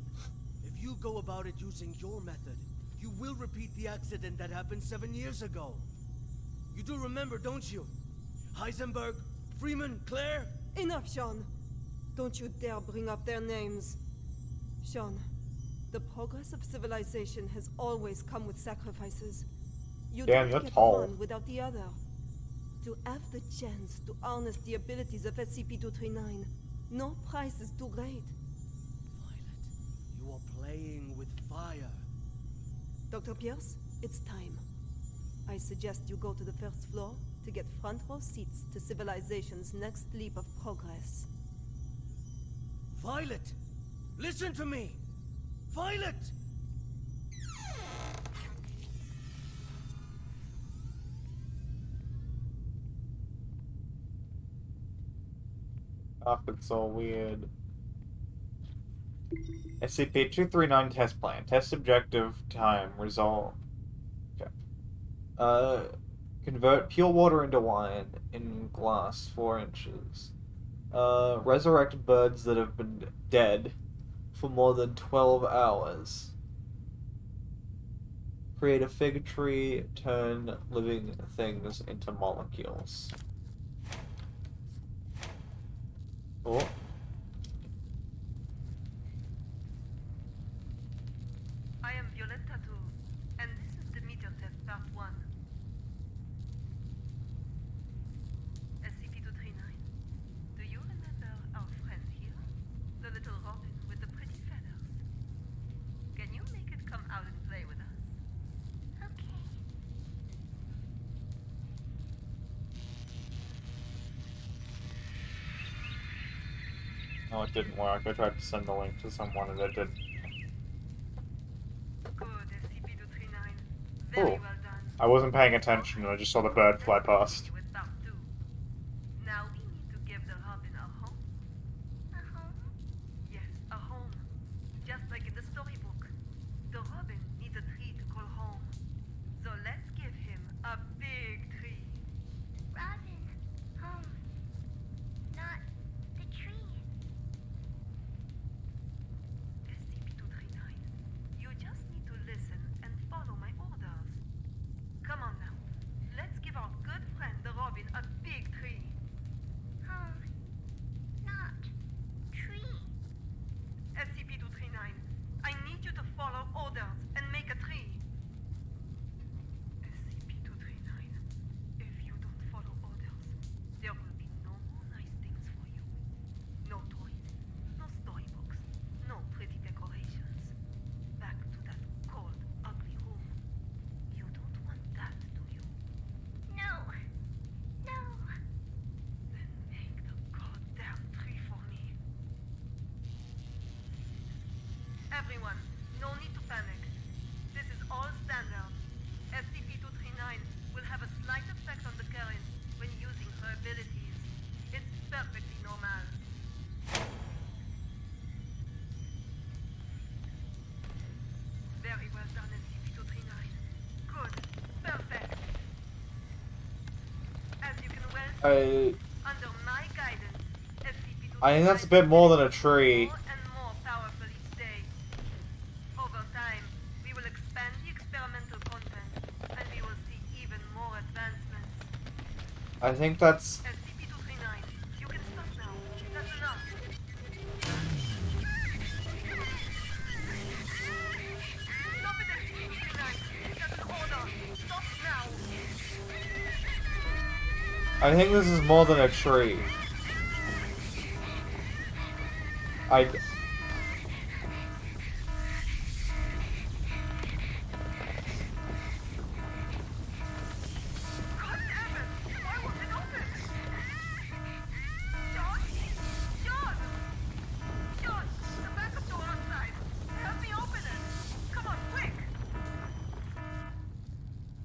K: if you go about it using your method, you will repeat the accident that happened 7 years ago. You do remember, don't you? Heisenberg, Freeman, Claire?
O: Enough, Sean. Don't you dare bring up their names. Sean, the progress of civilization has always come with sacrifices. You
A: Damn,
O: don't
A: you're
O: get
A: tall.
O: one without the other. To have the chance to harness the abilities of SCP-239, no price is too great.
K: Violet, you are playing with fire.
O: Dr. Pierce, it's time. I suggest you go to the first floor to get front row seats to civilization's next leap of progress.
K: Violet! Listen to me! Violet!
A: Oh, it's so weird. SCP-239 test plan. Test objective time. Result. Okay. Convert pure water into wine in glass 4 inches. Resurrect birds that have been dead for more than 12 hours. Create a fig tree. Turn living things into molecules. Oh.
O: I am Violetta Tattoo, and this is the meter test part 1. SCP-239, do you remember our friend here? The little robin with the pretty feathers? Can you make it come out and play with us?
Q: Okay.
A: No, it didn't work. I tried to send the link to someone and it didn't.
O: Good, SCP-239.
A: Ooh.
O: Very well done.
A: I wasn't paying attention and I just saw the bird fly past.
O: With part 2. Now we need to give the robin a home.
Q: A home?
O: Yes, a home. Just like in the storybook. The robin needs a tree to call home. So let's give him a big tree.
Q: Robin. Home. Not the tree.
O: SCP-239, you just need to listen and follow my orders. Come on now. Let's give our good friend the robin a big tree.
Q: Home.
A: I
O: Under my guidance,
A: I think that's a bit more than a tree.
O: more powerful each day. Over time, we will expand the experimental content, and we will see even more advancements.
A: I think that's...
O: SCP-239, you can stop now. That's enough. Stop it, SCP-239. That's an order. Stop now.
A: I think this is more than a tree. I...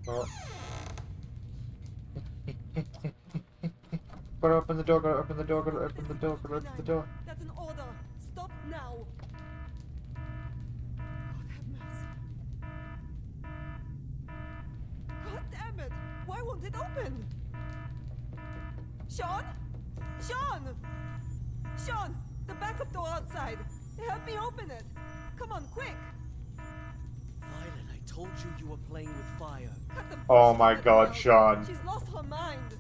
A: Oh. Gotta open the door, gotta open the door, gotta open the door, gotta open the door.
O: That's an order. Stop now. God have mercy. God damn it. Why won't it open? Sean? Sean! Sean! The backup door outside. Help me open it. Come on, quick.
K: Violet, I told you you were playing with fire.
O: Cut the
A: Oh my god, Sean.
O: She's lost her mind.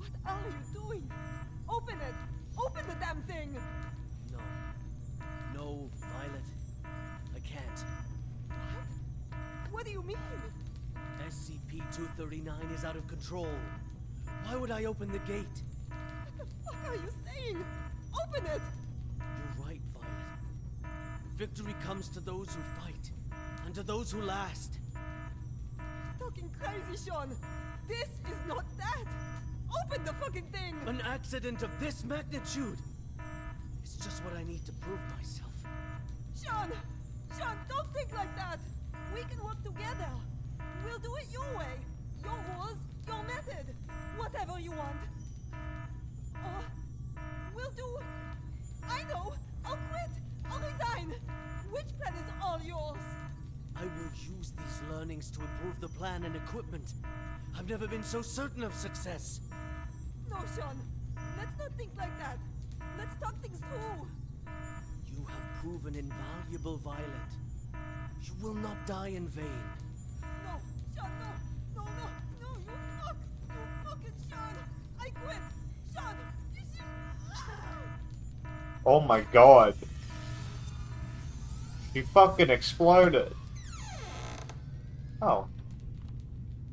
O: What are you doing? Open it. Open the damn thing.
K: No. No, Violet. I can't.
O: What? What do you mean?
K: SCP-239 is out of control. Why would I open the gate?
O: What the fuck are you saying? Open it!
K: You're right, Violet. Victory comes to those who fight, and to those who last.
O: Talking crazy, Sean. This is not that. Open the fucking thing!
K: An accident of this magnitude! It's just what I need to prove myself.
O: Sean! Sean, don't think like that! We can work together! We'll do it your way! Your rules, your method! Whatever you want! Or we'll do... I know! I'll quit! I'll resign! Which plan is all yours?
K: I will use these learnings to improve the plan and equipment. I've never been so certain of success.
O: No, Sean. Let's not think like that. Let's talk things through.
K: You have proven invaluable, Violet. You will not die in vain.
O: No, Sean, no. No, no, no, you fuck. You fucking Sean. I quit. Sean, you should...
A: Oh my god. She fucking exploded. Oh.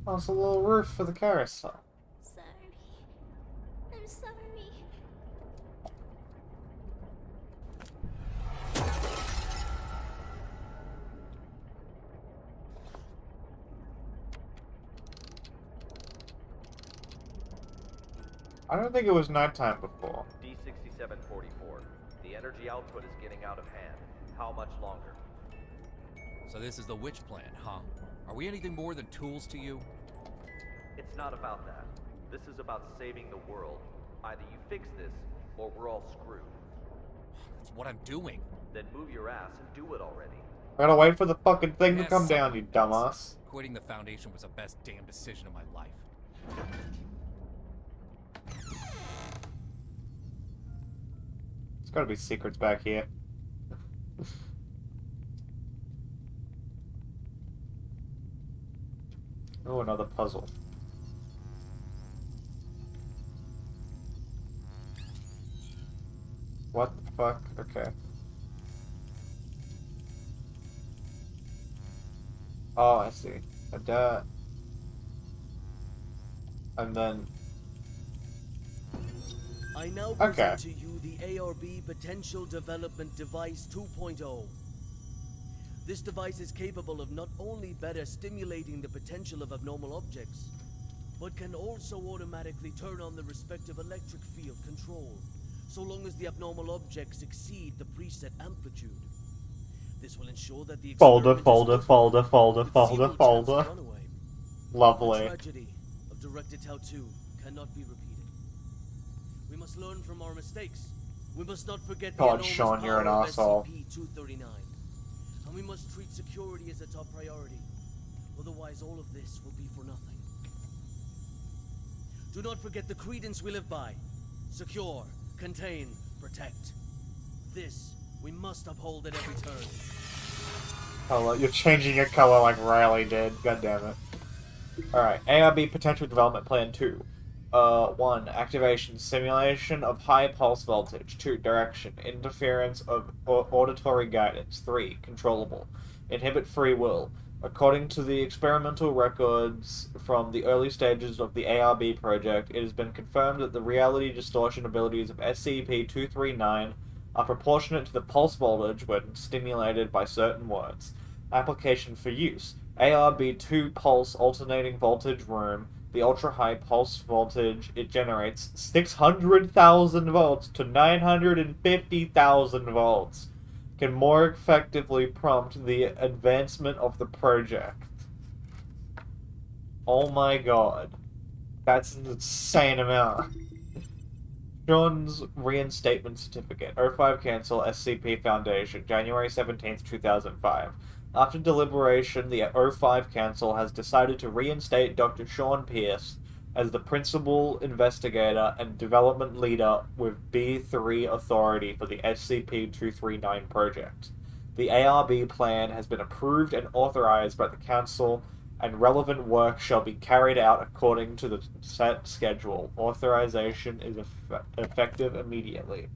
A: Oh, it's a little roof for the carousel.
Q: Sorry. I'm sorry.
A: I don't think it was nighttime before.
M: D6744. The energy output is getting out of hand. How much longer?
H: So this is the witch plan, huh? Are we anything more than tools to you?
M: It's not about that. This is about saving the world. Either you fix this, or we're all screwed.
H: That's what I'm doing.
M: Then move your ass and do it already.
A: I gotta wait for the fucking thing to
H: Yes,
A: come down, you dumbass.
H: Quitting the Foundation was the best damn decision of my life.
A: There's gotta be secrets back here. Oh, another puzzle. What the fuck? Okay. Oh, I see. A dot. And then...
K: I now
A: Okay.
K: present to you the ARB Potential Development Device 2.0. This device is capable of not only better stimulating the potential of abnormal objects, but can also automatically turn on the respective electric field control, so long as the abnormal objects exceed the preset amplitude. This will ensure that the
A: Folder,
K: experiment
A: folder,
K: is
A: folder, folder,
K: with
A: folder,
K: zero chance of
A: folder.
K: runaway.
A: Lovely.
K: The tragedy of Directed Tau 2 cannot be repeated. We must learn from our mistakes. We must not forget the
A: God,
K: enormous
A: Sean, you're an
K: power of
A: asshole.
K: SCP-239. And we must treat security as a top priority. Otherwise, all of this will be for nothing. Do not forget the credence we live by. Secure, contain, protect. This we must uphold at every turn.
A: Color. You're changing your color like Riley did. God damn it. Alright, ARB Potential Development Plan 2. 1. Activation. Simulation of high pulse voltage. 2. Direction. Interference of auditory guidance. 3. Controllable. Inhibit free will. According to the experimental records from the early stages of the ARB project, it has been confirmed that the reality distortion abilities of SCP-239 are proportionate to the pulse voltage when stimulated by certain words. Application for use. ARB-2 pulse alternating voltage room. The ultra-high pulse voltage it generates 600,000 volts to 950,000 volts. Can more effectively prompt the advancement of the project. Oh my god. That's an insane amount. Sean's Reinstatement Certificate. O5 Cancel SCP Foundation. January 17th, 2005. After deliberation, the O5 Council has decided to reinstate Dr. Sean Pierce as the principal investigator and development leader with B3 authority for the SCP-239 project. The ARB plan has been approved and authorized by the Council, and relevant work shall be carried out according to the set schedule. Authorization is effective immediately.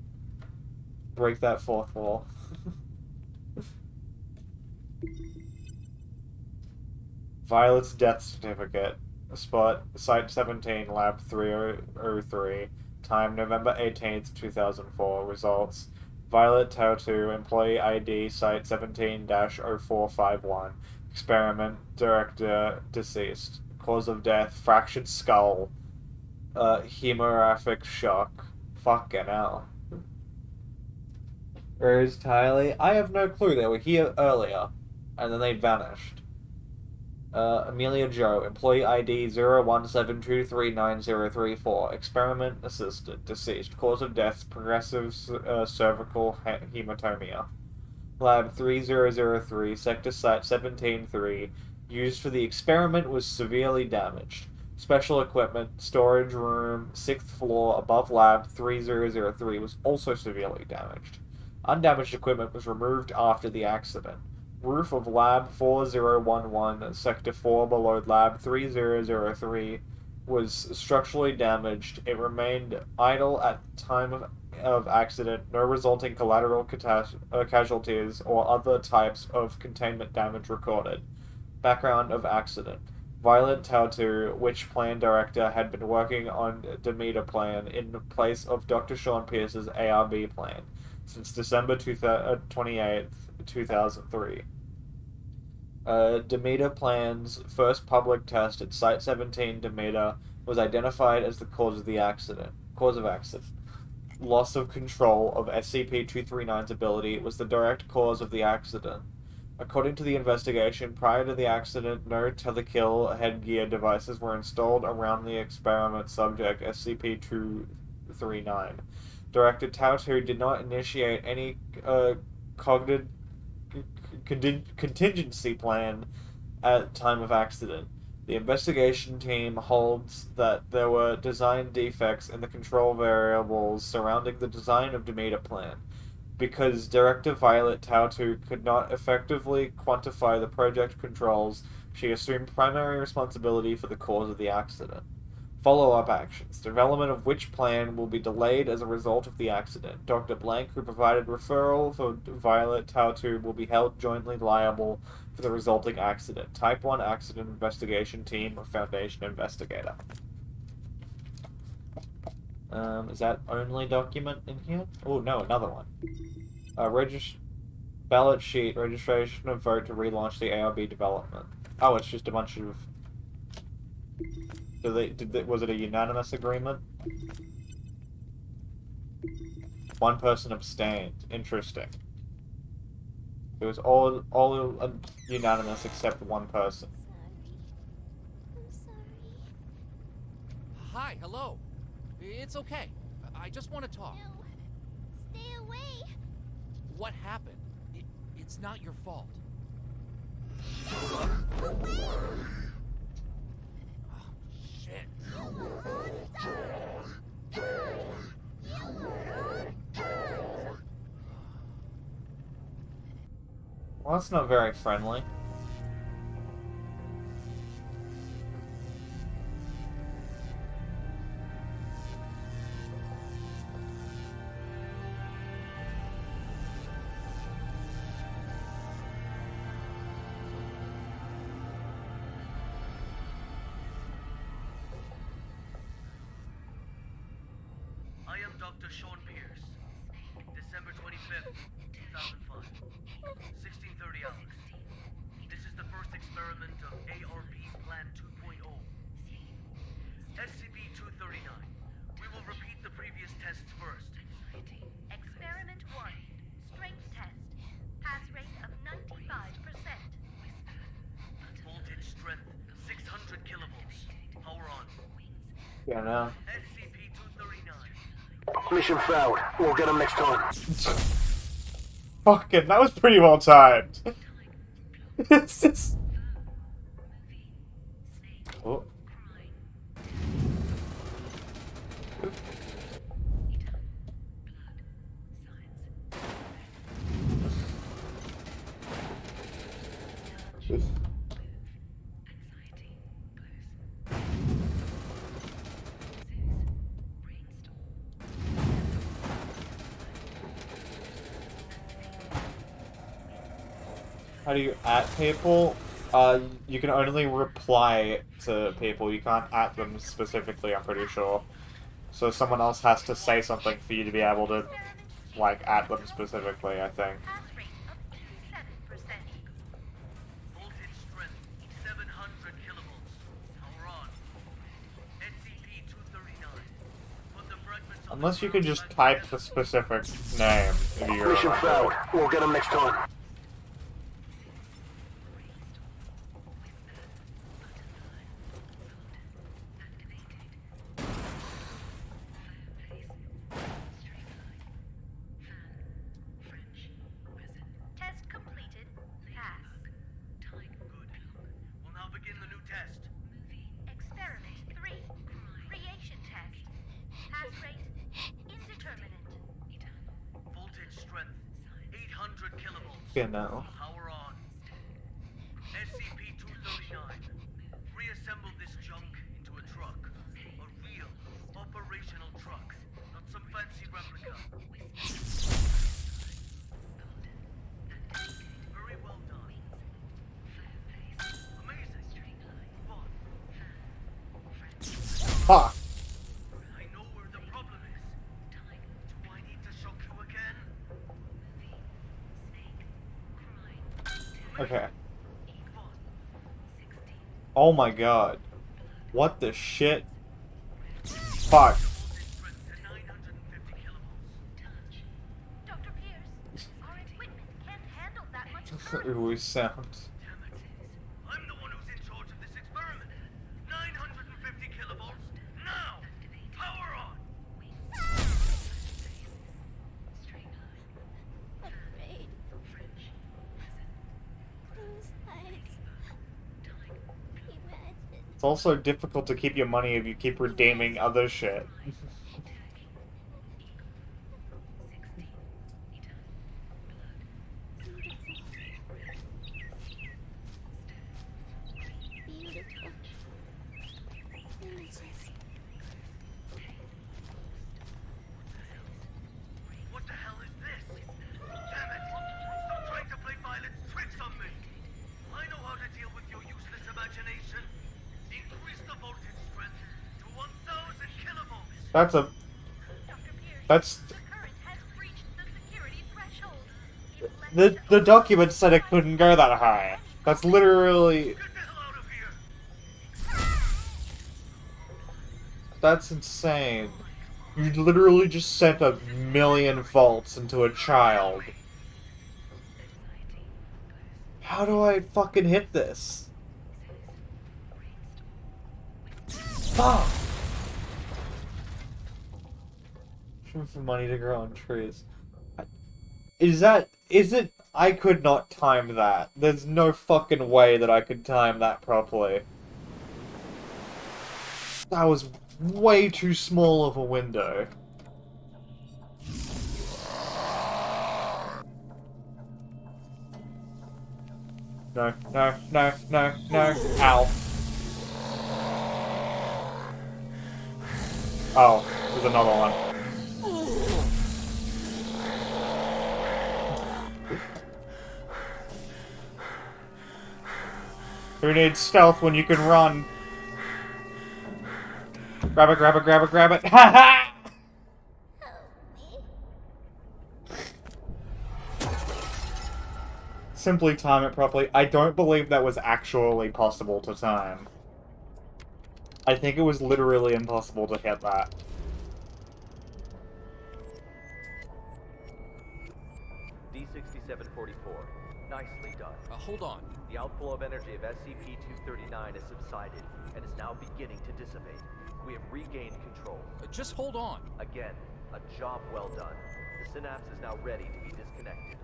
A: Break that fourth wall. Violet's death certificate. Spot, Site 17, Lab 303. Time, November 18th, 2004. Results. Violet Tautu, Employee ID, Site 17-0451. Experiment, Director, deceased. Cause of death, fractured skull. Hemorrhagic shock. Fucking hell. Rose Tiley? I have no clue, they were here earlier. And then they vanished. Amelia Joe, Employee ID 0172390034, Experiment Assisted, Deceased, Cause of Death, Progressive Cervical Hematomia. Lab 3003, Sector Site 17-3, used for the experiment was severely damaged. Special equipment, storage room, 6th floor, above Lab 3003 was also severely damaged. Undamaged equipment was removed after the accident. Roof of Lab 4011, Sector 4 below Lab 3003 was structurally damaged. It remained idle at the time of accident. No resulting collateral casualties or other types of containment damage recorded. Background of accident. Violet Tautu, Witch Plan Director, had been working on Demeter Plan in place of Dr. Sean Pierce's ARB plan since December 28th, 2003. Demeter Plan's first public test at Site 17 Demeter was identified as the cause of accident. Loss of control of SCP-239's ability was the direct cause of the accident. According to the investigation, prior to the accident, no telekill headgear devices were installed around the experiment subject, SCP-239. Director Tautu did not initiate any contingency plan at time of accident. The investigation team holds that there were design defects in the control variables surrounding the design of Demeter Plan. Because Director Violet Tautu could not effectively quantify the project controls, she assumed primary responsibility for the cause of the accident. Follow-up actions. Development of which plan will be delayed as a result of the accident. Dr. Blank, who provided referral for Violet Tautu, will be held jointly liable for the resulting accident. Type 1 Accident Investigation Team of Foundation Investigator. Is that only document in here? Oh, no, another one. Ballot sheet, registration of vote to relaunch the ARB development. Oh, it's just a bunch of... was it a unanimous agreement? One person abstained. Interesting. It was all unanimous except one person.
H: Hi, hello. It's okay. I just want to talk.
Q: No. Stay away.
H: What happened? It's not your fault.
Q: Away.
H: Oh, shit.
A: Well, that's not very friendly.
K: I am Dr. Sean Pierce. December 25th, 2005. 1630 hours. This is the first experiment of ARP Plan 2.0. SCP-239. We will repeat the previous tests first.
R: Experiment 1. Strength test. Pass rate of 95%.
K: Voltage strength 600 kilovolts. Power on.
A: Yeah, no.
K: SCP-239.
S: Mission failed. We'll get them next time.
A: Fucking, that was pretty well timed. It's just... Oh. How do you at people? You can only reply to people. You can't at them specifically, I'm pretty sure. So someone else has to say something for you to be able to, like, at them specifically, I think.
K: Voltage strength 700 kilovolts. Power on. SCP-239. Put the fragments on
A: Unless you could just type the specific name if you
S: Mission failed. We'll get them next time.
R: Test completed. Pass.
K: We'll now begin the new test.
R: Experiment 3. Creation test. Pass rate indeterminate.
K: Voltage strength 800 kilovolts.
A: Yeah, no.
K: Power on. SCP-239. Reassemble this junk into a truck. A real, operational truck. Not some fancy replica. Very well done. Amazing.
A: Fuck.
K: I know where the problem is. Do I need to shock you again?
A: Okay. Oh my god. What the shit? Fuck.
R: Dr. Pierce, our equipment can't handle that much
A: Ooh, sounds.
K: I'm the one who's in charge of this experiment. 950 kilovolts now. Power on.
Q: Afraid. Close eyes. Imagine.
A: It's also difficult to keep your money if you keep redeeming other shit.
Q: Beautiful. Images.
K: What the hell is this? Damn it! Stop trying to play violent tricks on me! I know how to deal with your useless imagination. Increase the voltage strength to 1,000 kilovolts.
A: That's the document said it couldn't go that high. That's literally. That's insane. You literally just sent 1,000,000 volts into a child. How do I fucking hit this? Fuck! Shoot for money to grow on trees. Is it? I could not time that. There's no fucking way that I could time that properly. That was way too small of a window. No, no, no, no, no. Ow. Oh, there's another one. Who needs stealth when you can run? Grab it, grab it, grab it, grab it. Ha ha! Simply time it properly. I don't believe that was actually possible to time. I think it was literally impossible to hit that.
M: D6744. Nicely done.
H: Hold on.
M: The outflow of energy of SCP-239 has subsided and is now beginning to dissipate. We have regained control.
H: Just hold on.
M: Again, a job well done. The synapse is now ready to be disconnected.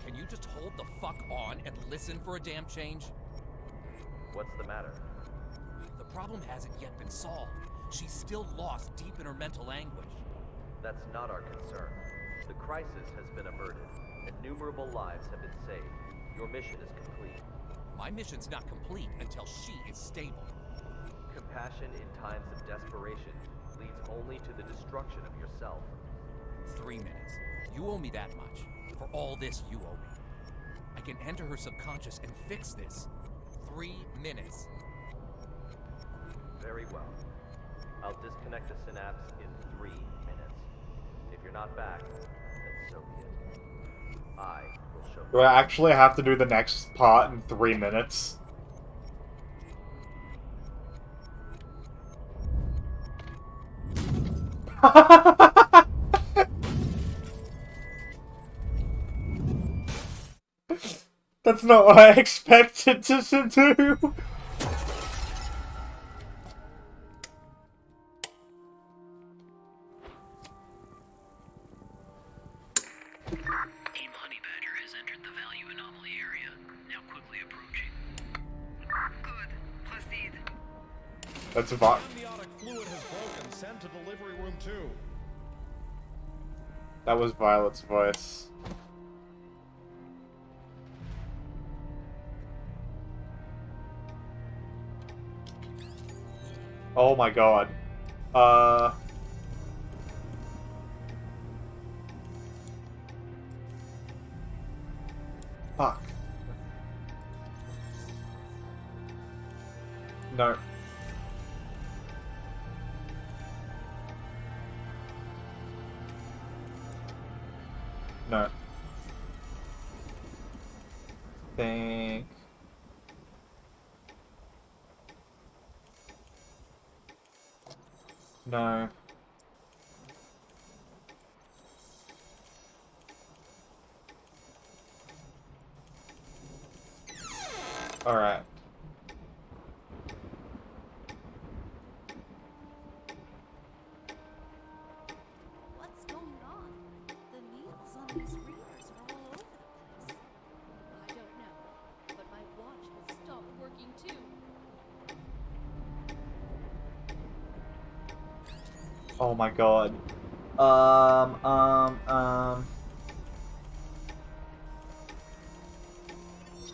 H: Can you just hold the fuck on and listen for a damn change?
M: What's the matter?
H: The problem hasn't yet been solved. She's still lost deep in her mental anguish.
M: That's not our concern. The crisis has been averted. Innumerable lives have been saved. Your mission is complete.
H: My mission's not complete until she is stable.
M: Compassion in times of desperation leads only to the destruction of yourself.
H: 3 minutes. You owe me that much. For all this, you owe me. I can enter her subconscious and fix this. 3 minutes.
M: Very well. I'll disconnect the synapse in 3 minutes. If you're not back, then so be it. I will show you.
A: Do I actually have to do the next part in 3 minutes? That's not what I expected to do.
T: Team Honey Badger has entered the value anomaly area, now quickly approaching.
U: Good. Proceed.
A: That's about.
N: Amniotic fluid has broken. Send to delivery room 2.
A: That was Violet's voice. Oh my god. Fuck. No. No. Think. No. Alright.
J: What's going on? The needles on these readers are all over the place.
L: I don't know, but my watch has stopped working too.
A: Oh my god.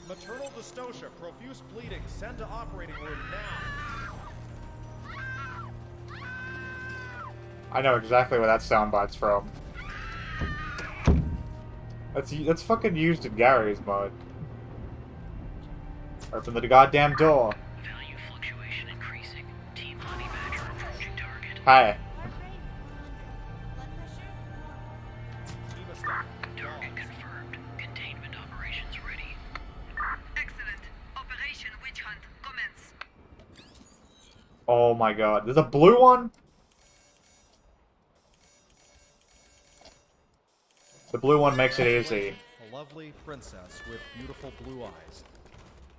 N: Maternal dystocia, profuse bleeding. Send to operating room now.
A: I know exactly where that soundbite's from. That's fucking used in Gary's mod. Open the goddamn door.
T: Value fluctuation increasing. Team Honey Badger approaching target.
A: Hi.
T: Target confirmed. Containment operations ready.
U: Excellent. Operation Witch Hunt commence.
A: Oh my god. There's a blue one? The blue one makes it easy.
N: A lovely princess with beautiful blue eyes.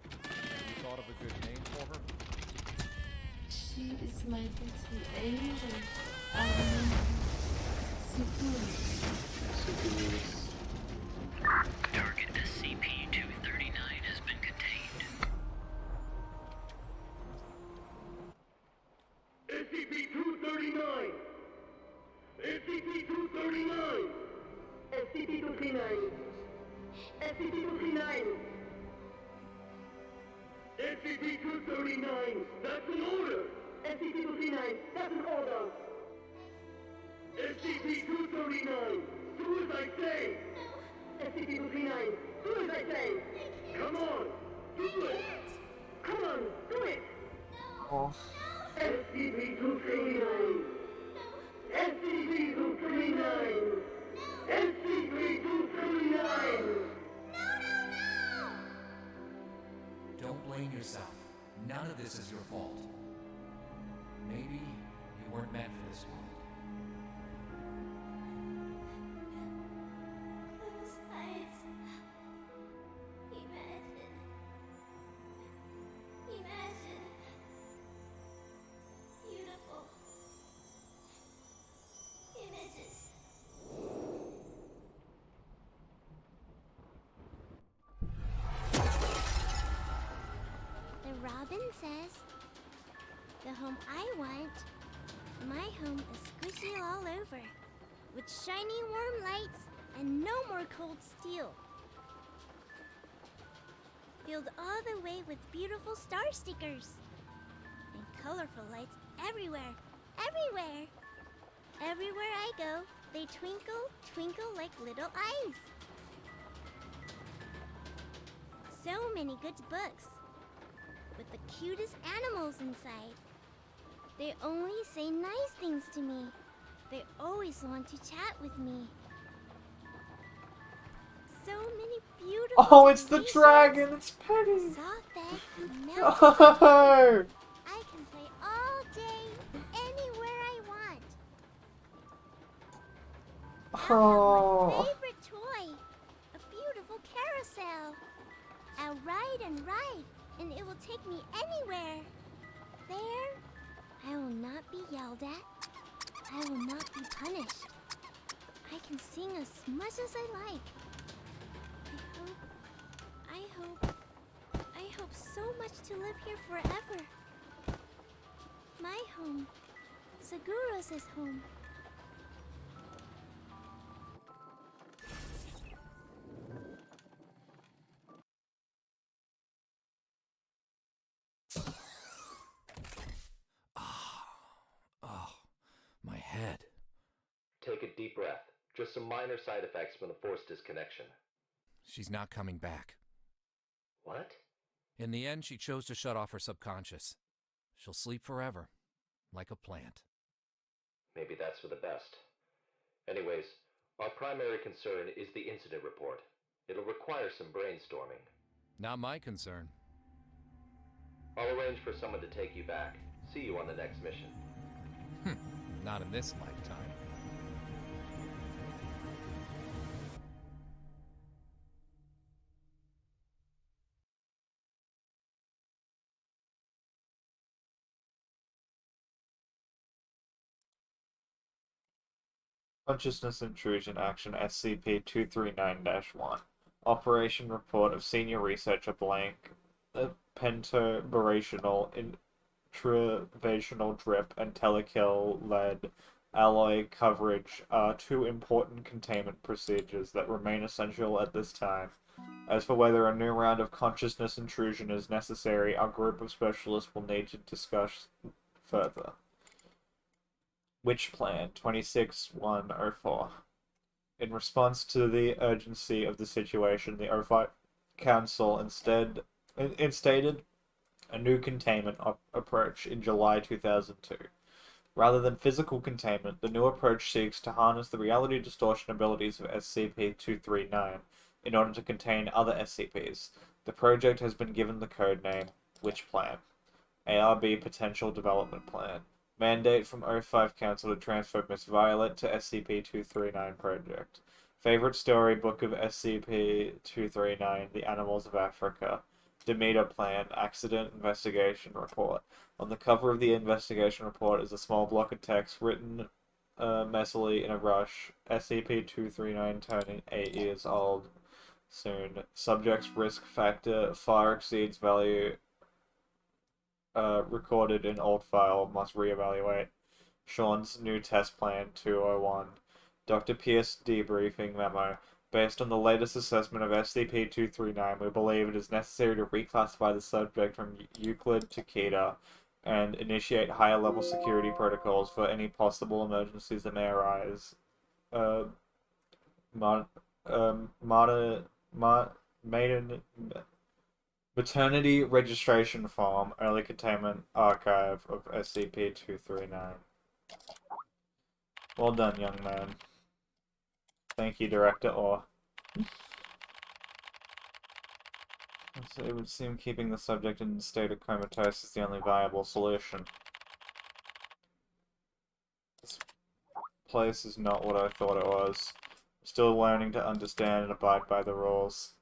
N: Have you thought of a good name for her?
V: She is my little angel.
T: Target SCP-239 has been contained.
E: SCP-239
D: SCP-239. SCP-239. SCP-239. That's an order. SCP-239. That's an order. SCP-239. Do as I say. SCP-239. Do as I say. Come on. Do it. Come on. Do it.
A: Oh.
D: SCP-239. SCP-239. SCP-239.
H: Don't blame yourself. None of this is your fault. Maybe you weren't meant for this world.
Q: Close eyes. Imagine. Imagine. Beautiful. Images. The robin says, the home I want, my home is squishy all over, with shiny warm lights and no more cold steel. Filled all the way with beautiful star stickers, and colorful lights everywhere, everywhere. Everywhere I go, they twinkle, twinkle like little eyes. So many good books, with the cutest animals inside. They only say nice things to me. They always want to chat with me. So many beautiful
A: Oh, it's the
Q: creations.
A: dragon! It's Penny!
Q: Soft egg, milk.
A: Oh!
Q: I can play all day, anywhere I want.
A: Oh.
Q: My favorite toy, a beautiful carousel. I'll ride and ride, and it will take me anywhere. There, I will not be yelled at. I will not be punished. I can sing as much as I like. I hope so much to live here forever. My home, Seguros' home.
H: Oh, my head.
G: Take a deep breath. Just some minor side effects from the force disconnection.
H: She's not coming back.
G: What?
H: In the end, she chose to shut off her subconscious. She'll sleep forever, like a plant.
G: Maybe that's for the best. Anyways, our primary concern is the incident report. It'll require some brainstorming.
H: Not my concern.
G: I'll arrange for someone to take you back. See you on the next mission.
H: Not in this lifetime.
A: Consciousness Intrusion Action SCP-239-1. Operation Report of Senior Researcher Blank. Pentobarbital intravaginal drip and telekill lead alloy coverage are two important containment procedures that remain essential at this time. As for whether a new round of consciousness intrusion is necessary, our group of specialists will need to discuss further. Witch Plan 26-104. In response to the urgency of the situation, the O5 Council instated a new containment approach in July 2002. Rather than physical containment, the new approach seeks to harness the reality distortion abilities of SCP-239 in order to contain other SCPs. The project has been given the code name Witch Plan. ARB Potential Development Plan. Mandate from O5 Council to transfer Miss Violet to SCP-239 Project. Favorite story book of SCP-239, The Animals of Africa. Demeter Plan, Accident Investigation Report. On the cover of the investigation report is a small block of text written messily in a rush. SCP-239 turning 8 years old soon. Subject's risk factor far exceeds value recorded in old file, must reevaluate. Sean's new test plan 201. Dr. Pierce debriefing memo. Based on the latest assessment of SCP-239, we believe it is necessary to reclassify the subject from Euclid to Keter and initiate higher-level security protocols for any possible emergencies that may arise. Maternity registration form, early containment archive of SCP-239. Well done, young man. Thank you, Director Orr. So it would seem keeping the subject in a state of comatose is the only viable solution. This place is not what I thought it was. I'm still learning to understand and abide by the rules.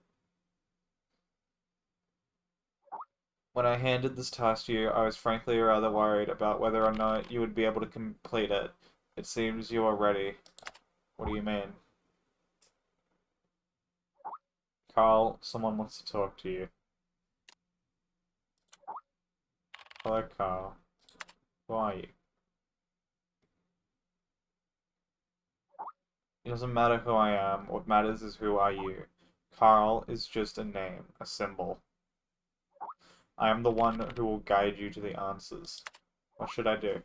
A: When I handed this task to you, I was frankly rather worried about whether or not you would be able to complete it. It seems you are ready. What do you mean? Carl, someone wants to talk to you. Hello, Carl. Who are you? It doesn't matter who I am. What matters is who are you. Carl is just a name, a symbol. I am the one who will guide you to the answers. What should I do?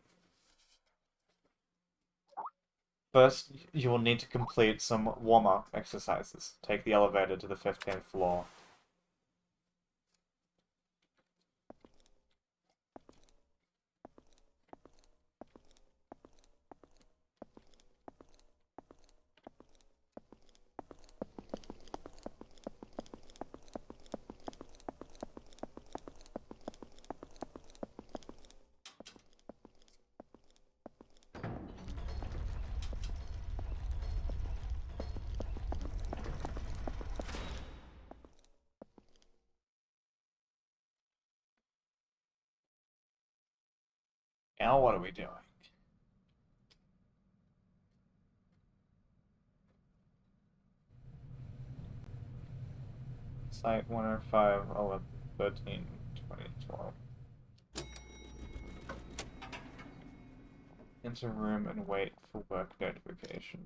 A: First, you will need to complete some warm-up exercises. Take the elevator to the 15th floor. Now what are we doing? Site 105, 11, 13, 2012. Enter room and wait for work notification.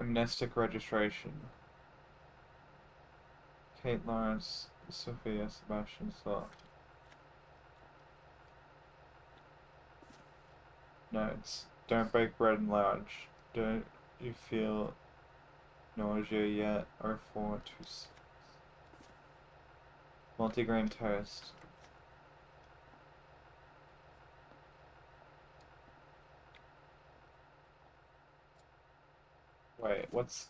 A: Amnestic registration. Kate Lawrence, Sophia, Sebastian Slaw. Notes. Don't break bread and large. Don't you feel nausea yet? 0426. Multigrain toast. Wait, what's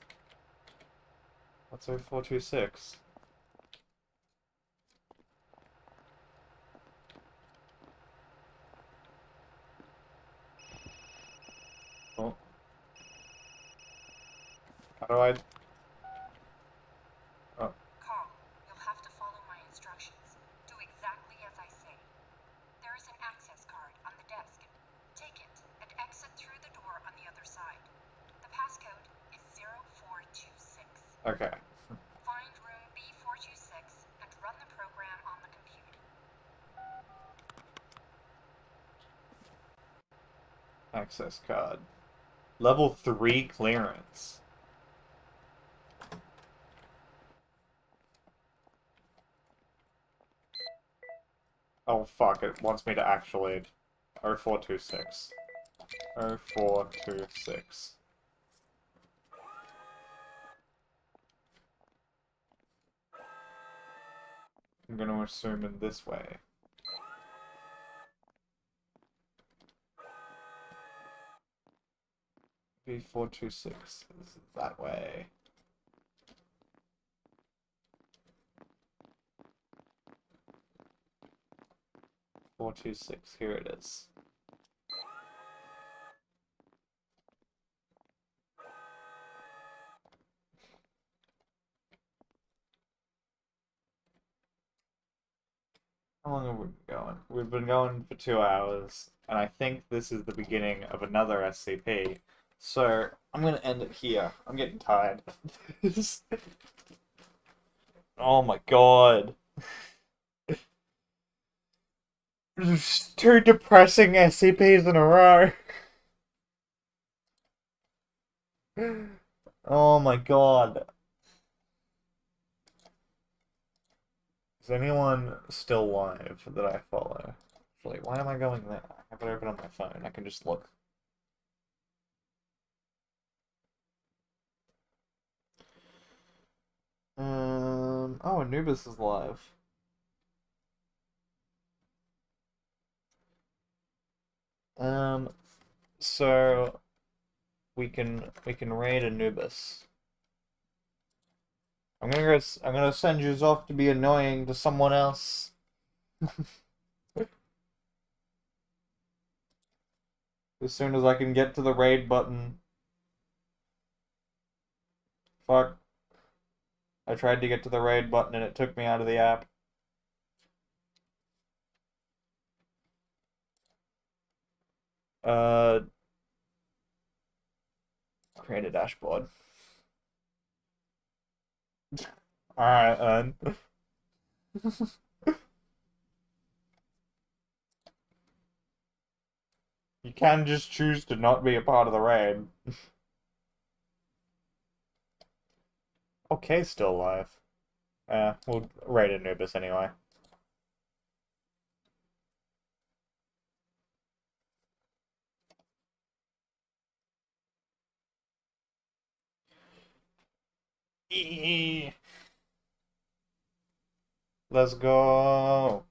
A: 0426? Oh. How do I... Oh.
C: Carl, you'll have to follow my instructions. Do exactly as I say. There is an access card on the desk. Take it and exit through the door on the other side. The passcode is 0426.
A: Okay.
C: Find room B426 and run the program on the computer.
A: Access card. Level 3 clearance. Oh fuck, it wants me to actually... 0426. 0426. I'm gonna assume in this way. B426 is that way. Four, 2, 6, here it is. How long have we been going? We've been going for 2 hours, and I think this is the beginning of another SCP. So, I'm gonna end it here. I'm getting tired. Oh my god. Just 2 depressing SCPs in a row. Oh my god. Is anyone still live that I follow? Wait, why am I going there? I have it open on my phone. I can just look. Oh, Anubis is live. So we can raid Anubis. I'm gonna send you off to be annoying to someone else. As soon as I can get to the raid button. Fuck. I tried to get to the raid button and it took me out of the app. Create a dashboard. Alright, You can just choose to not be a part of the raid. Okay, still alive. We'll raid Anubis anyway. Let's go.